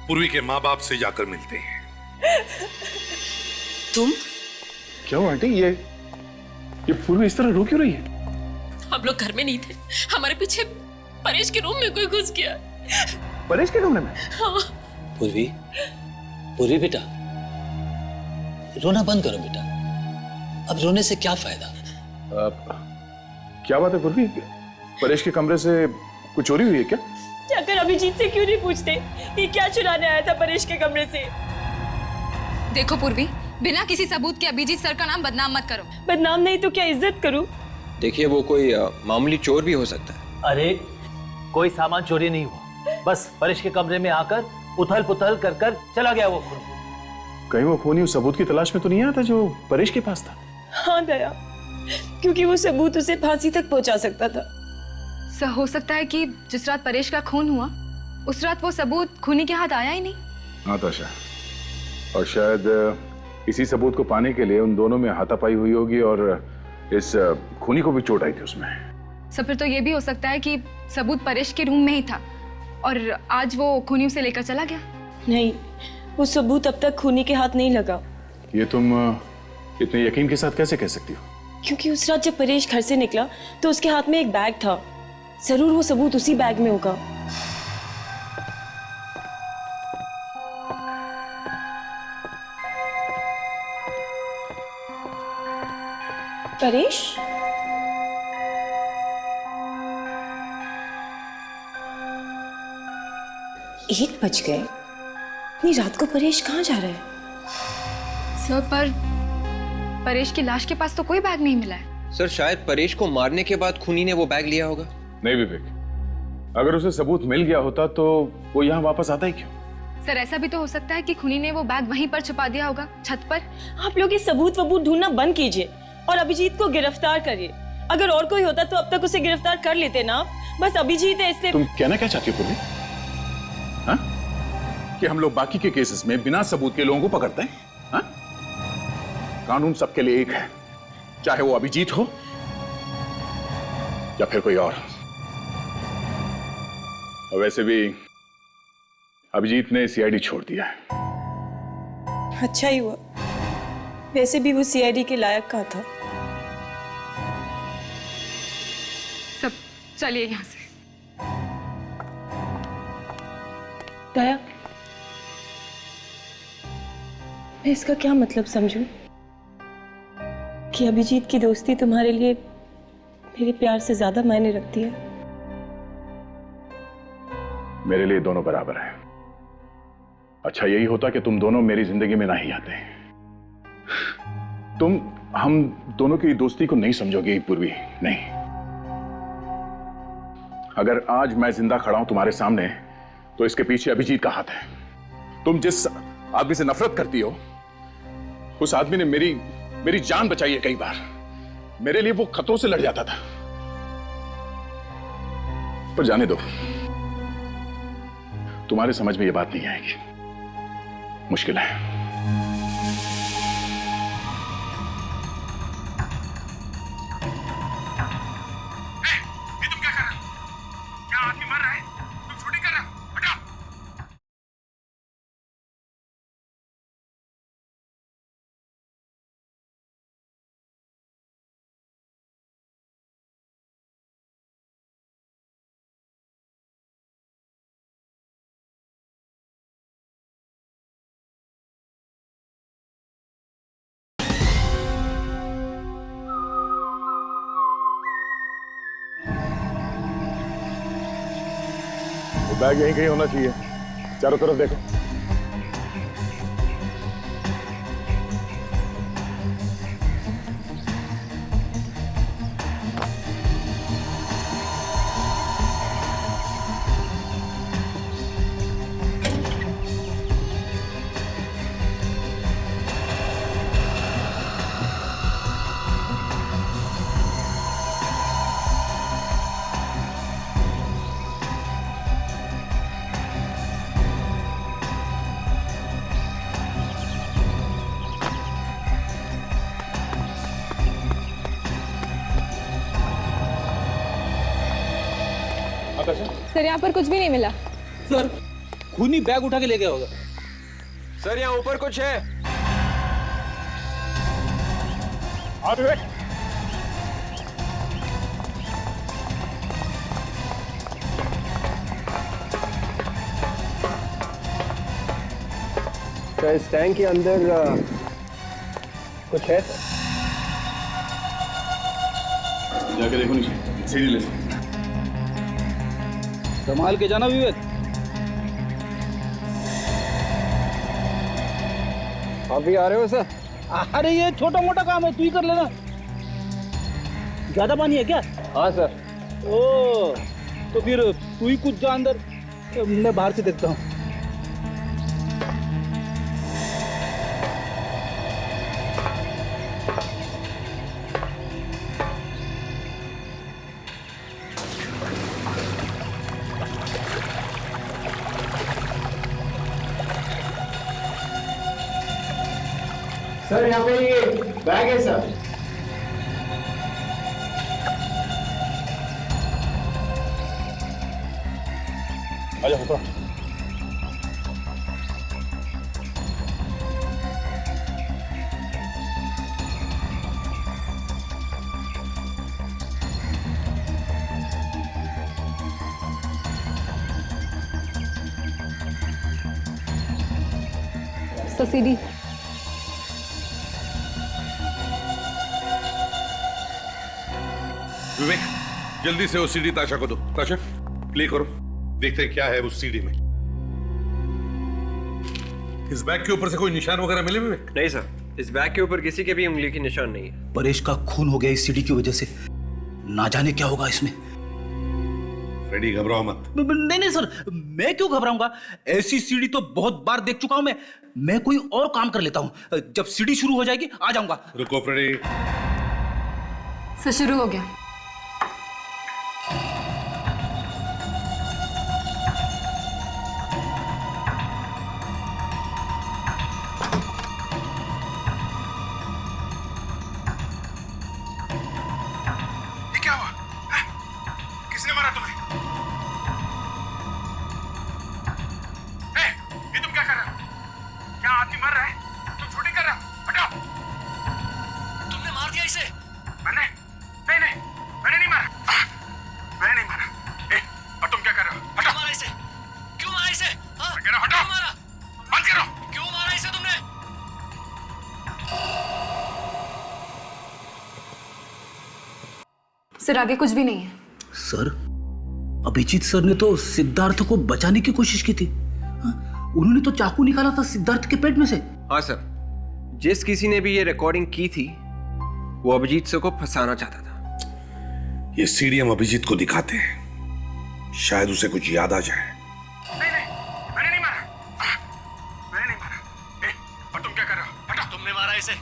पूर्वी के माँ बाप से जाकर मिलते हैं। तुम? क्यों आंटी, ये पूर्वी इस तरह रो क्यों रही है? हम लोग घर में नहीं थे, हमारे पीछे परेश के रूम में कोई घुस गया। परेश के कमरे में? हाँ। पूर्वी बेटा, रोना बंद करो बेटा, अब रोने से क्या फायदा? क्या बात है पूर्वी, परेश के कमरे से कुछ चोरी हुई है क्या? जाकर अभिजीत से क्यों नहीं पूछते ये क्या चुराने आया था परेश के कमरे से? देखो पूर्वी, बिना किसी सबूत के अभिजीत सर का नाम बदनाम मत करो। बदनाम नहीं तो क्या इज्जत करूं? देखिए, वो कोई मामूली चोर भी हो सकता है। अरे कोई सामान चोरी नहीं हुआ, बस परेश के कमरे में आकर उथल पुथल कर कर चला गया वो खूनी। कहीं वो खूनी उस सबूत की तलाश में तो नहीं आता जो परेश के पास था? हाँ दया, क्योंकि वो सबूत उसे फांसी तक पहुंचा सकता था। सर हो सकता है कि जिस रात परेश का खून हुआ उस रात वो सबूत खूनी के हाथ आया ही नहीं। हाँ ताशा, और शायद इसी सबूत को पाने के लिए उन दोनों में हाथापाई हुई होगी और इस खूनी को भी चोट आई थी उसमें। सर फिर तो ये भी हो सकता है कि सबूत परेश के रूम में ही था और आज वो खूनी उसे लेकर चला गया। नहीं, वो सबूत अब तक खूनी के हाथ नहीं लगा। ये तुम इतने यकीन के साथ कैसे कह सकती हो? क्योंकि उस रात जब परेश घर से निकला तो उसके हाथ में एक बैग था। जरूर वो सबूत उसी बैग में होगा। परेश? 1 बज गए। इतनी रात को परेश कहाँ जा रहा है? सर पर परेश की लाश के पास तो कोई बैग नहीं मिला है। सर शायद परेश को मारने के बाद खूनी ने वो बैग लिया होगा। नहीं विवेक, अगर उसे सबूत मिल गया होता तो वो यहाँ वापस आता ही क्यों? सर ऐसा भी तो हो सकता है कि खूनी ने वो बैग वहीं पर छुपा दिया होगा, छत पर। आप लोग ये सबूत वबूत ढूंढना बंद कीजिए और अभिजीत को गिरफ्तार करिए। अगर और कोई होता तो अब तक उसे गिरफ्तार कर लेते ना। बस अभिजीत है इसलिए। तुम कहना क्या चाहती हो पूर्वी? हाँ? कि हम लोग बाकी के केसेस में बिना सबूत के लोगों को पकड़ते हैं? हाँ? कानून सबके लिए एक है, चाहे वो अभिजीत हो या फिर कोई और। और वैसे भी अभिजीत ने सीआईडी छोड़ दिया है। अच्छा ही हुआ, वैसे भी वो सीआईडी के लायक कहाँ था। सब चलिए यहाँ से। दया, मैं इसका क्या मतलब समझूं? कि अभिजीत की दोस्ती तुम्हारे लिए मेरे प्यार से ज्यादा मायने रखती है? मेरे लिए दोनों बराबर हैं। अच्छा यही होता कि तुम दोनों मेरी जिंदगी में ना ही आते। तुम हम दोनों की दोस्ती को नहीं समझोगे पूर्वी, नहीं। अगर आज मैं जिंदा खड़ा हूं तुम्हारे सामने तो इसके पीछे अभिजीत का हाथ है। तुम जिस आदमी से नफरत करती हो उस आदमी ने मेरी जान बचाई है कई बार। मेरे लिए वो खतरों से लड़ जाता था। पर जाने दो, तुम्हारे समझ में ये बात नहीं आएगी, मुश्किल है। ये तुम क्या कर रहे हो? क्या आदमी मर रहा है? तुम शूटिंग कर रहे हो? हटाओ। बैग यहीं कहीं होना चाहिए। चारों तरफ देखो। सर यहाँ पर कुछ भी नहीं मिला। सर खूनी बैग उठा के ले गया होगा। सर यहाँ ऊपर कुछ है। क्या इस टैंक के अंदर कुछ है? जाके देखो नीचे, सीढ़ी ले। संभाल के जाना विवेक। आप भी आ रहे हो सर? अरे ये छोटा मोटा काम है, तू ही कर लेना। ज्यादा पानी है क्या? हाँ सर। ओ तो फिर तू ही कुछ जा अंदर, मैं बाहर से देखता हूँ। सर यहाँ पे ये बैग है सर। आजा ऊपर। सीडी विवेक, जल्दी से वो सीडी ताशा को दो। ताशा, प्ले करो, देखते हैं क्या है उस सीडी में। इस बैग के ऊपर से कोई निशान वगैरह मिले विवेक? नहीं सर, इस बैग के ऊपर किसी के भी उंगली की निशान नहीं है। परेश का खून हो गया इस सीडी की वजह से, ना जाने क्या होगा इसमें। फ्रेडी, घबराओ मत। नहीं सर, मैं क्यों घबराऊंगा? ऐसी सीडी तो बहुत बार देख चुका हूं मैं कोई और काम कर लेता हूं। जब सीडी शुरू हो जाएगी आ जाऊंगा। रुको फ्रेडी। सर शुरू हो गया। ये क्या हुआ? किसने मारा तुम्हें? ये तुम क्या कर रहे हो? क्या आदमी मर रहा है? तुम शूटिंग कर रहे हो? हटाओ! तुमने मार दिया इसे? मैंने? नहीं, मैंने नहीं मारा। मैंने नहीं मारा। और तुम क्या कर रहे हो? हटाओ! क्यों मारा इसे? क्यों मारा इसे? हाँ? मैं कह रहा हूं, हटाओ! क्यों मारा? बंद करो! क्यों मारा इसे तुमने? सर आगे कुछ भी नहीं है। सर, अभिजीत सर ने तो सिद्धार्थ को बचाने की कोशिश की थी। उन्होंने तो चाकू निकाला था सिद्धार्थ के पेट में से। हाँ सर, जिस किसी ने भी ये रिकॉर्डिंग की थी वो अभिजीत सर को फंसाना चाहता था। ये सीडी हम अभिजीत को दिखाते हैं, शायद उसे कुछ याद आ जाए। मैंने नहीं मारा। मैंने नहीं मारा। और तुम क्या कर रहे हो? हटाओ! तुमने मारा इसे?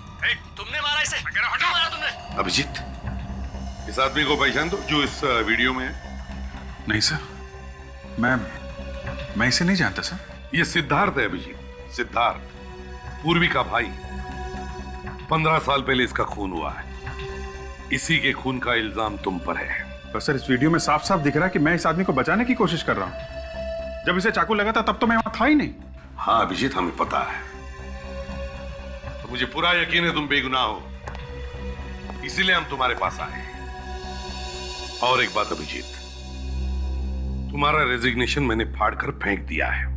तुमने मारा इसे? मैं कह रहा हूं, हटाओ! मारा तुमने? अभिजीत, इस आदमी को पहचान दो जो इस वीडियो में है। नहीं सर, मैं इसे नहीं जानता सर। ये सिद्धार्थ है अभिजीत, सिद्धार्थ, पूर्वी का भाई। 15 साल पहले इसका खून हुआ है। इसी के खून का इल्जाम तुम पर है। पर सर, इस वीडियो में साफ साफ दिख रहा है कि मैं इस आदमी को बचाने की कोशिश कर रहा हूं। जब इसे चाकू लगा था तब तो मैं वहां था ही नहीं। हाँ अभिजीत, हमें पता है। तो मुझे पूरा यकीन है तुम बेगुनाह हो, इसीलिए हम तुम्हारे पास आए। और एक बात अभिजीत, तुम्हारा रेजिग्नेशन मैंने फाड़कर फेंक दिया है।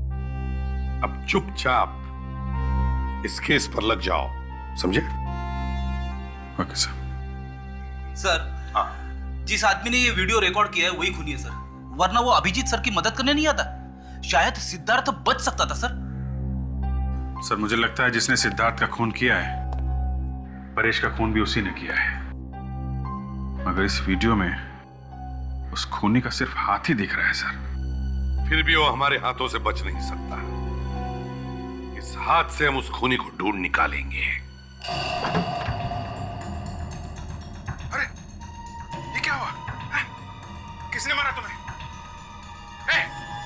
अब चुपचाप इस केस पर लग जाओ, समझे? Okay sir. सर, जिस आदमी ने ये वीडियो रिकॉर्ड किया है वही खूनी है सर, वरना वो अभिजीत सर की मदद करने नहीं आता। शायद सिद्धार्थ बच सकता था सर। सर, मुझे लगता है जिसने सिद्धार्थ का खून किया है, परेश का खून भी उसी ने किया है। मगर इस वीडियो में उस खूनी का सिर्फ हाथ ही दिख रहा है सर। फिर भी वो हमारे हाथों से बच नहीं सकता। इस हाथ से हम उस खूनी को ढूंढ निकालेंगे। अरे, ये क्या हुआ? किसने मारा तुम्हें?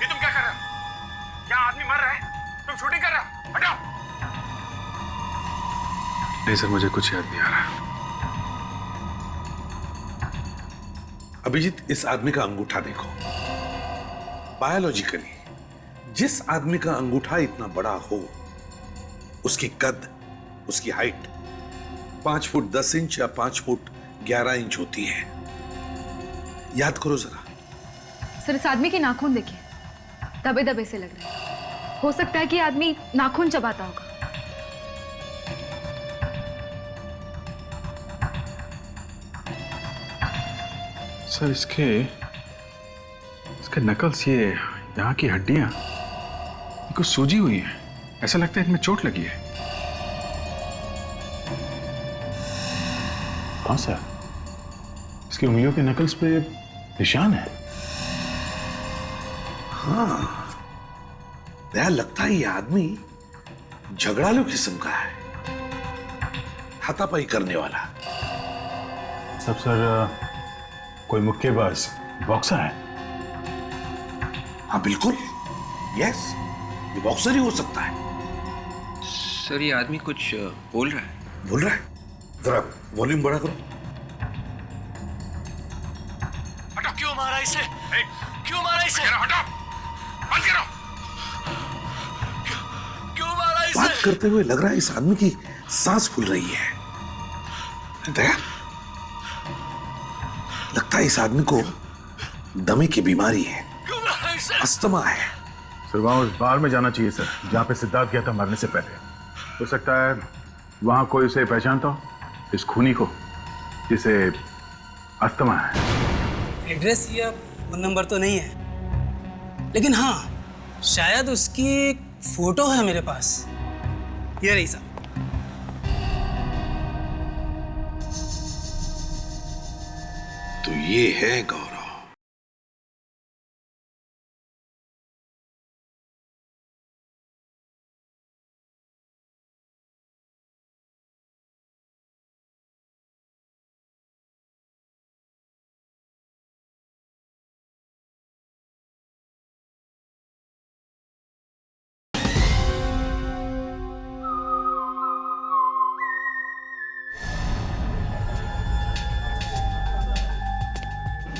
ये तुम क्या कर रहे हो? क्या आदमी मर रहा है? तुम शूटिंग कर रहे हो? हटाओ! नहीं सर, मुझे कुछ याद नहीं आ रहा। अभिजीत, इस आदमी का अंगूठा देखो। बायोलॉजिकली जिस आदमी का अंगूठा इतना बड़ा हो, उसकी कद, उसकी हाइट 5 फुट 10 इंच या 5 फुट 11 इंच होती है। याद करो जरा। सर इस आदमी के नाखून देखिए, दबे दबे से लग रहे हैं। हो सकता है कि आदमी नाखून चबाता होगा। सर, इसके नकल्स, ये यहाँ की हड्डियां कुछ सूजी हुई है। ऐसा लगता है इनमें चोट लगी है। हाँ सर, इसकी उंगलियों के नकल्स पे निशान है। हाँ, दया, लगता है ये आदमी झगड़ालू किस्म का है, हाथापाई करने वाला। सब सर, कोई मुक्केबाज, बॉक्सर है? हाँ बिल्कुल, यस, ये बॉक्सर ही हो सकता है। सर, ये आदमी कुछ बोल रहा है। बोल रहा है? जरा वॉल्यूम बढ़ा करो। हटो, क्यों मारा इसे? क्यों मारा इसे? हटो, बंद करो। क्यों मारा इसे? बात करते हुए लग रहा है इस आदमी की सांस फूल रही है। दया, लगता है इस आदमी को दमे की बीमारी है, अस्थमा है। सर वहां उस बार में जाना चाहिए सर, जहां पे सिद्धार्थ गया था मरने से पहले। हो सकता है वहां कोई उसे पहचानता हो, इस खूनी को जिसे अस्थमा है। एड्रेस या फोन नंबर तो नहीं है, लेकिन हाँ शायद उसकी एक फोटो है मेरे पास। ये रही साहब। तो ये है गौरव।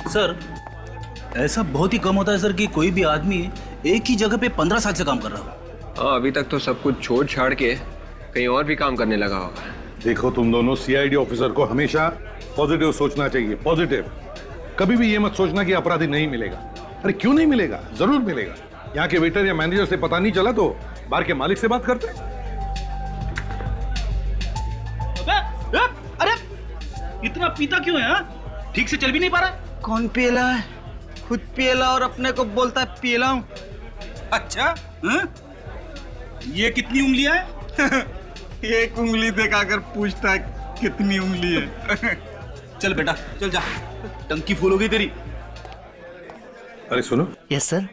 सर ऐसा बहुत ही कम होता है सर कि कोई भी आदमी एक ही जगह पे 15 साल से काम कर रहा हो। हाँ, अभी तक तो सब कुछ छोड़ छाड़ के कहीं और भी काम करने लगा होगा। देखो तुम दोनों, सीआईडी ऑफिसर को हमेशा पॉजिटिव सोचना चाहिए, पॉजिटिव। कभी भी ये मत सोचना कि अपराधी नहीं मिलेगा। अरे क्यों नहीं मिलेगा, जरूर मिलेगा। यहाँ के वेटर या मैनेजर से पता नहीं चला तो बार के मालिक से बात करते। अरे इतना पीता क्यों है? ठीक से चल भी नहीं पा रहा। कौन पियला है? खुद पियला और अपने को बोलता है पियला हूं। अच्छा ये कितनी उंगलियां हैं? एक उंगली दिखाकर पूछता है कितनी उंगली है। चल बेटा चल जा, टंकी फूल हो गई तेरी। अरे सुनो। Yes sir.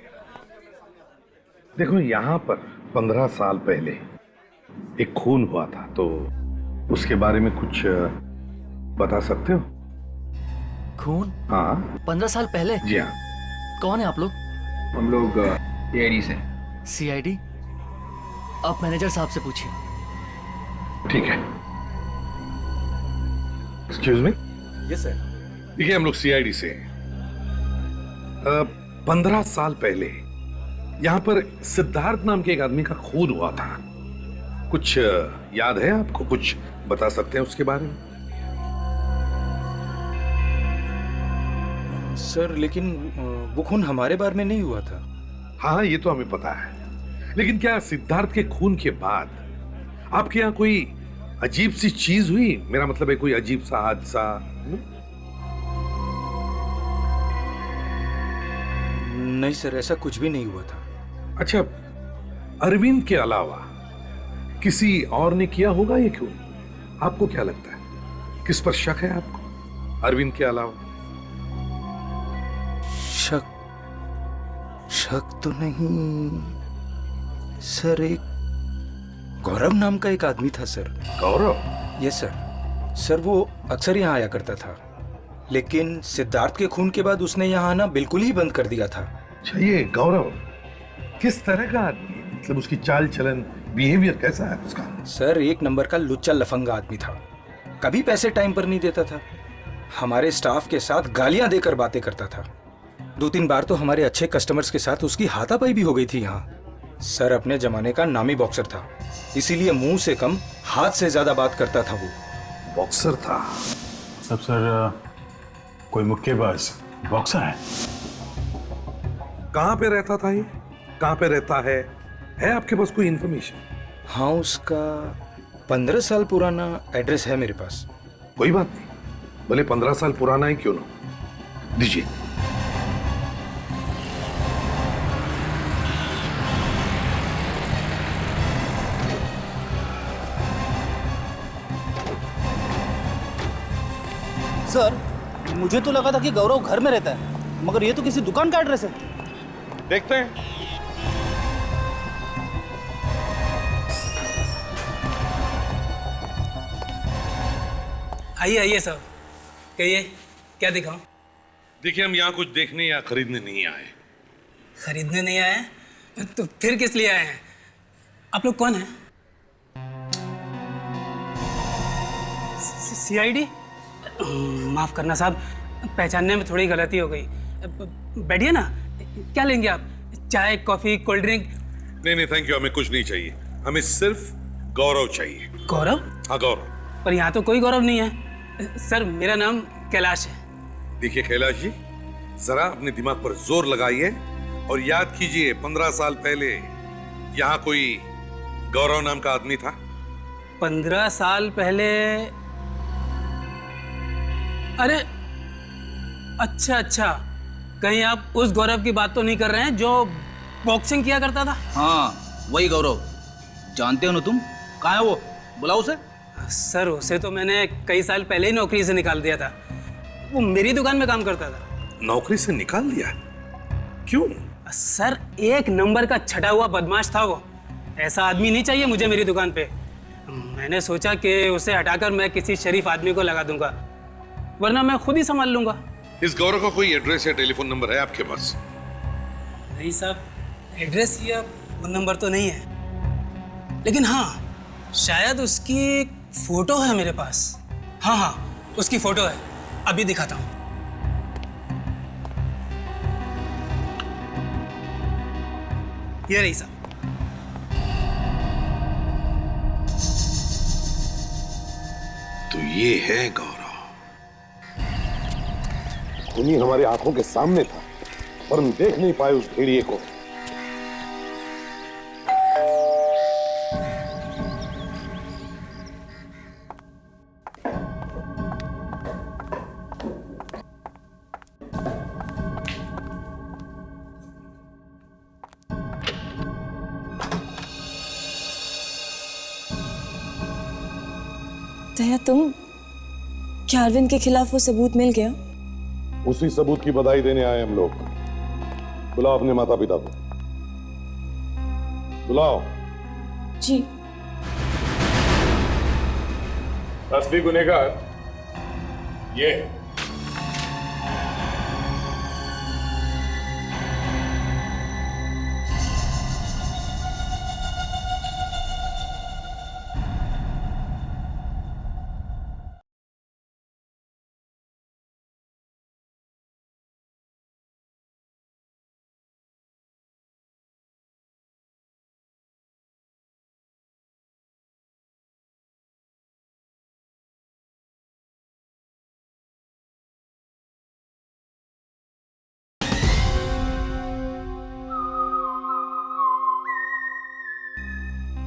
देखो यहाँ पर 15 साल पहले एक खून हुआ था, तो उसके बारे में कुछ बता सकते हो? खून? हाँ 15 साल पहले? जी हाँ। कौन है आप लोग? हम लोग सीआईडी से। सीआईडी? आप मैनेजर साहब से पूछिए। ठीक है। Excuse me. Yes sir. देखिए हम लोग सीआईडी से 15 साल पहले यहाँ पर सिद्धार्थ नाम के एक आदमी का खून हुआ था। कुछ याद है आपको? कुछ बता सकते हैं उसके बारे में? सर लेकिन वो खून हमारे बारे में नहीं हुआ था। हाँ ये तो हमें पता है, लेकिन क्या सिद्धार्थ के खून के बाद आपके यहाँ कोई अजीब सी चीज हुई? मेरा मतलब है कोई अजीब सा हादसा? नहीं सर, ऐसा कुछ भी नहीं हुआ था। अच्छा, अरविंद के अलावा किसी और ने किया होगा ये खून? आपको क्या लगता है, किस पर शक है आपको अरविंद के अलावा? शक तो नहीं सर, एक गौरव नाम का एक आदमी था sir. Gaurav? Yes sir. Sir वो अक्सर यहाँ आया करता था, लेकिन सिद्धार्थ के खून के बाद उसने यहाँ आना बिल्कुल ही बंद कर दिया था। अच्छा, ये गौरव किस तरह का आदमी है? मतलब उसकी चाल चलन, बिहेवियर कैसा है उसका? सर एक नंबर का लुच्चा लफंगा आदमी था। कभी पैसे टाइम पर नहीं देता था, हमारे स्टाफ के साथ गालियां देकर बातें करता था। 2-3 बार तो हमारे अच्छे कस्टमर्स के साथ उसकी हाथापाई भी हो गई थी यहाँ। सर अपने जमाने का नामी बॉक्सर था, इसीलिए मुंह से कम हाथ से ज्यादा बात करता था। वो बॉक्सर था? सब सर कोई मुक्केबाज बॉक्सर है? कहाँ पे रहता था ये? कहाँ पे रहता है आपके पास कोई इंफॉर्मेशन? हाँ उसका 15 साल पुराना एड्रेस है मेरे पास। कोई बात नहीं, भले 15 साल पुराना ही क्यों ना, दीजिए। सर मुझे तो लगा था कि गौरव घर में रहता है, मगर ये तो किसी दुकान का एड्रेस है। देखते हैं। आइए आइए साहब, कहिए क्या दिखाऊं? देखिए हम यहाँ कुछ देखने या खरीदने नहीं आए। खरीदने नहीं आए? तो फिर किस लिए आए हैं? आप लोग कौन हैं? सीआईडी? माफ करना साहब, पहचानने में थोड़ी गलती हो गई। बैठिए ना, क्या लेंगे आप? चाय, कॉफी, कोल्ड ड्रिंक? नहीं थैंक यू, हमें कुछ नहीं चाहिए, हमें सिर्फ गौरव चाहिए। गौरव? हाँ गौरव। पर यहाँ तो कोई गौरव नहीं है सर, मेरा नाम कैलाश है। देखिए कैलाश जी, जरा अपने दिमाग पर जोर लगाइए और याद कीजिए 15 साल पहले यहाँ कोई गौरव नाम का आदमी था। 15 साल पहले? अरे अच्छा, कहीं आप उस गौरव की बात तो नहीं कर रहे हैं जो बॉक्सिंग किया करता था? हाँ वही गौरव, जानते हो ना तुम? कहाँ है वो, बुलाओ उसे। सर उसे तो मैंने कई साल पहले ही नौकरी से निकाल दिया था, वो मेरी दुकान में काम करता था। नौकरी से निकाल दिया? क्यों? सर एक नंबर का छटा हुआ बदमाश था वो, ऐसा आदमी नहीं चाहिए मुझे मेरी दुकान पे। मैंने सोचा कि उसे हटाकर मैं किसी शरीफ आदमी को लगा दूंगा, वरना मैं खुद ही संभाल लूंगा। इस गौरव का कोई एड्रेस या टेलीफोन नंबर है आपके पास? नहीं साहब, एड्रेस या फोन नंबर तो नहीं है, लेकिन हाँ शायद उसकी एक फोटो है मेरे पास। हाँ उसकी फोटो है, अभी दिखाता हूँ। ये रही साहब। तो ये है गौरव। खूनी हमारी आंखों के सामने था, पर हम देख नहीं पाए उस भेड़िए को। दया, तुम क्या अरविंद के खिलाफ वो सबूत मिल गया? उसी सबूत की बधाई देने आए हम लोग। बुलाओ अपने माता पिता को, बुलाओ। जी। असली गुनहगार ये है।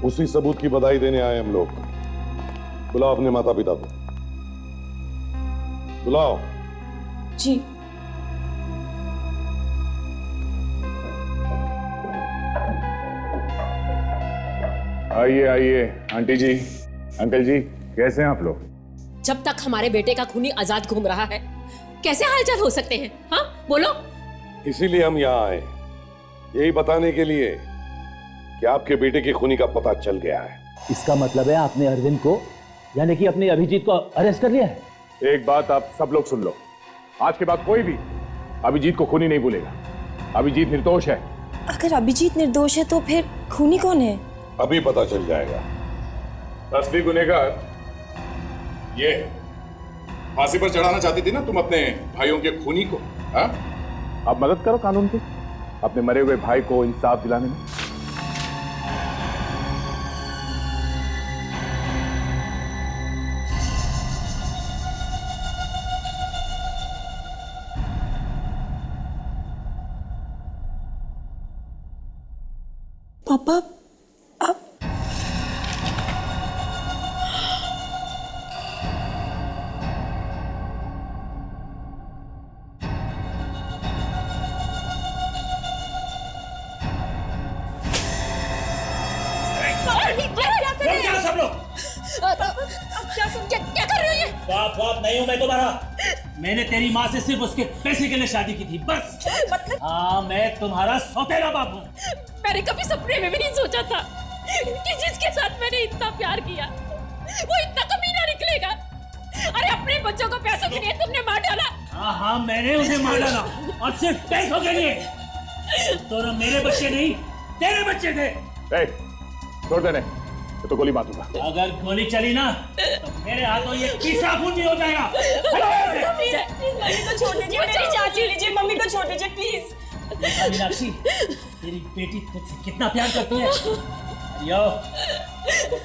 उसी सबूत की बधाई देने आए हम लोग। बुलाओ अपने माता पिता को, बुलाओ। जी। आइए आइए आंटी जी, अंकल जी, कैसे हैं आप लोग? जब तक हमारे बेटे का खूनी आजाद घूम रहा है, कैसे हालचाल हो सकते हैं? हाँ बोलो। इसीलिए हम यहाँ आए, यही बताने के लिए कि आपके बेटे के खूनी का पता चल गया है। इसका मतलब है आपने अरविंद को, यानी कि अपने अभिजीत को अरेस्ट कर लिया है? एक बात आप सब लोग सुन लो, आज के बाद कोई भी अभिजीत को खूनी नहीं भूलेगा। अभिजीत निर्दोष है। अगर अभिजीत निर्दोष है तो फिर खूनी कौन है? अभी पता चल जाएगा। असली गुनहगार ये है। फांसी पर चढ़ाना चाहती थी ना तुम अपने भाइयों के खूनी को, हाँ? अब मदद करो कानून की, अपने मरे हुए भाई को इंसाफ दिलाने में। पापा, आप सब लोग क्या कर रहे हो ये? बाप नहीं हूं मैं तुम्हारा। मैंने तेरी माँ से सिर्फ उसके पैसे के लिए शादी की थी, बस। मतलब? हाँ, मैं तुम्हारा सौतेला बाप हूँ। मैंने कभी सपने में भी नहीं सोचा था कि जिसके साथ मैंने इतना प्यार किया वो इतना कमीना निकलेगा। अरे अपने बच्चों को पैसों के लिए तुमने मार डाला। हाँ, मैंने उन्हें मार डाला, और सिर्फ पैसों के लिए। तो ना मेरे बच्चे नहीं, तेरे बच्चे थे। छोड़ देने, तो गोली मार दूंगा। अगर गोली चली ना तो मेरे हाथों ये तीसरा खून भी हो जाएगा। प्लीज मम्मी को छोड़ दीजिए, मेरी चाची लीजिए, मम्मी को छोड़ दीजिए प्लीज। मीनाक्षी, तेरी बेटी तुझसे कितना प्यार करती है। यो,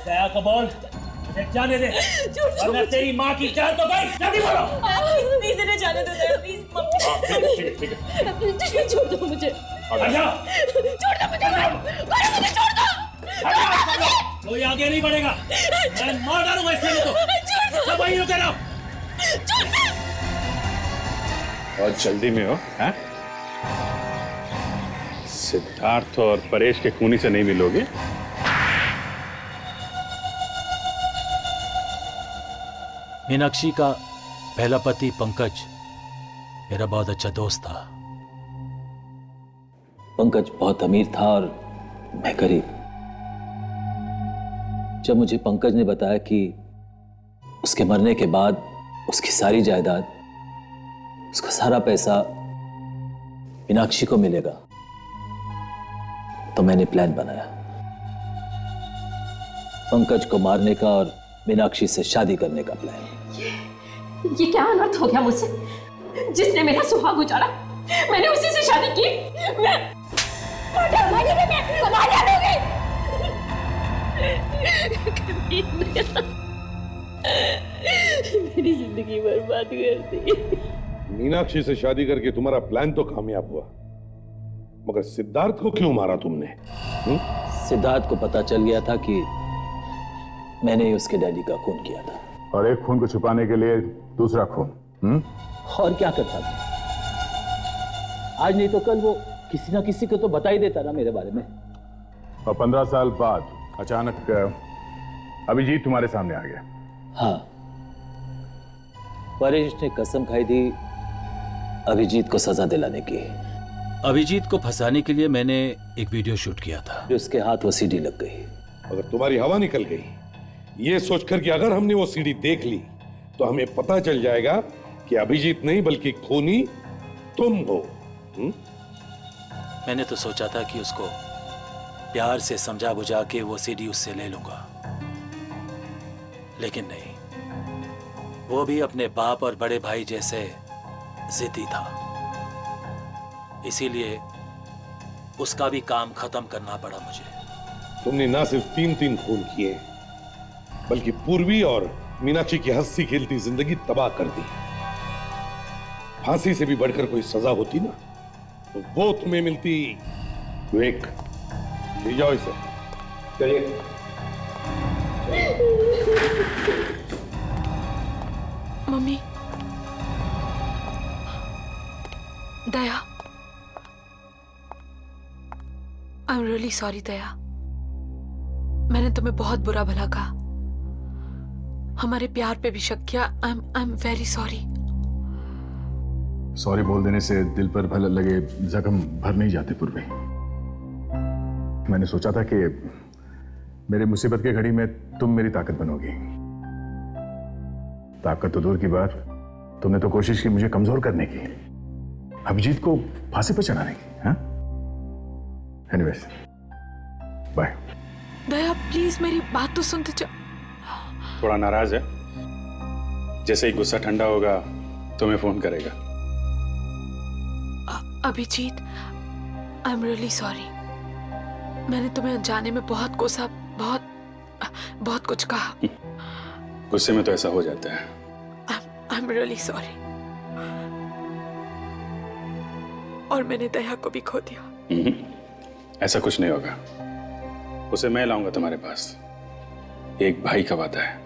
दया को बोल, मुझे जाने दे, वरना तेरी माँ की जान तो गई। जल्दी बोलो। प्लीज इन्हें जाने दो दया, प्लीज मम्मी। ठीक है। छोड़ दो मुझे। छोड़ दो मुझे, छोड़ दो। कोई आगे नहीं बढ़ेगा, मैं मार डालूंगा इसलिए तो। सब वहीं रुके रहो। बहुत जल्दी में हो, हैं? सिद्धार्थ और परेश के खूनी से नहीं मिलोगे? मीनाक्षी का पहला पति पंकज मेरा बहुत अच्छा दोस्त था। पंकज बहुत अमीर था और मैं गरीब। जब मुझे पंकज ने बताया कि उसके मरने के बाद उसकी सारी जायदाद, उसका सारा पैसा मीनाक्षी को मिलेगा, तो मैंने प्लान बनाया पंकज को मारने का और मीनाक्षी से शादी करने का प्लान। ये क्या अनर्थ हो गया मुझसे? जिसने मेरा सुहाग उजाड़ा, मैंने उसी से शादी की। मैं मेरी जिंदगी बर्बाद कर दी। मीनाक्षी से शादी करके तुम्हारा प्लान तो कामयाब हुआ, मगर सिद्धार्थ को क्यों मारा तुमने? सिद्धार्थ को पता चल गया था कि मैंने ही उसके डैडी का खून किया था। और एक खून को छुपाने के लिए दूसरा खून। और क्या करता था? आज नहीं तो कल वो किसी ना किसी को तो बता ही देता ना मेरे बारे में। और 15 साल बाद अचानक अभिजीत तुम्हारे सामने आ गया। हाँ, परेश ने कसम खाई थी अभिजीत को सजा दिलाने की। अभिजीत को फंसाने के लिए मैंने एक वीडियो शूट किया था। उसके हाथ वो सीडी लग गई। अगर तुम्हारी हवा निकल गई ये सोचकर कि अगर हमने वो सीडी देख ली तो हमें पता चल जाएगा कि अभिजीत नहीं बल्कि खूनी तुम हो। मैंने तो सोचा था कि उसको प्यार से समझा बुझा के वो सीडी उससे ले लूंगा, लेकिन नहीं, वो भी अपने बाप और बड़े भाई जैसे जिद्दी था। इसीलिए उसका भी काम खत्म करना पड़ा मुझे। तुमने ना सिर्फ 3 खून किए बल्कि पूर्वी और मीनाक्षी की हंसी खेलती जिंदगी तबाह कर दी। फांसी से भी बढ़कर कोई सजा होती ना तो वो तुम्हें मिलती। विवेक, ले जाओ इसे। चलिए। Mummy, Daya, I am really sorry Daya. मैंने तुम्हें बहुत बुरा भला कहा, हमारे प्यार पे भी शक किया। I am very sorry. Sorry बोल देने से दिल पर भले लगे जख्म भर नहीं जाते पूर्वी। मैंने सोचा था कि मेरे मुसीबत की घड़ी में तुम मेरी ताकत बनोगी। ताकत तो दूर की बात, तुमने तो कोशिश की मुझे कमजोर करने की, अभिजीत को फांसी पर चढ़ाने की। हाँ, एनीवेज, बाय। दया प्लीज मेरी बात तो सुनते जा। थोड़ा नाराज है, जैसे ही गुस्सा ठंडा होगा तुम्हें फोन करेगा। Abhijeet, I am really sorry. मैंने तुम्हें अनजाने में बहुत कोसा, बहुत कुछ कहा। गुस्से में तो ऐसा हो जाता है। आई एम रियली सॉरी। और मैंने दया को भी खो दिया। ऐसा कुछ नहीं होगा, उसे मैं लाऊंगा तुम्हारे पास। एक भाई का वादा है।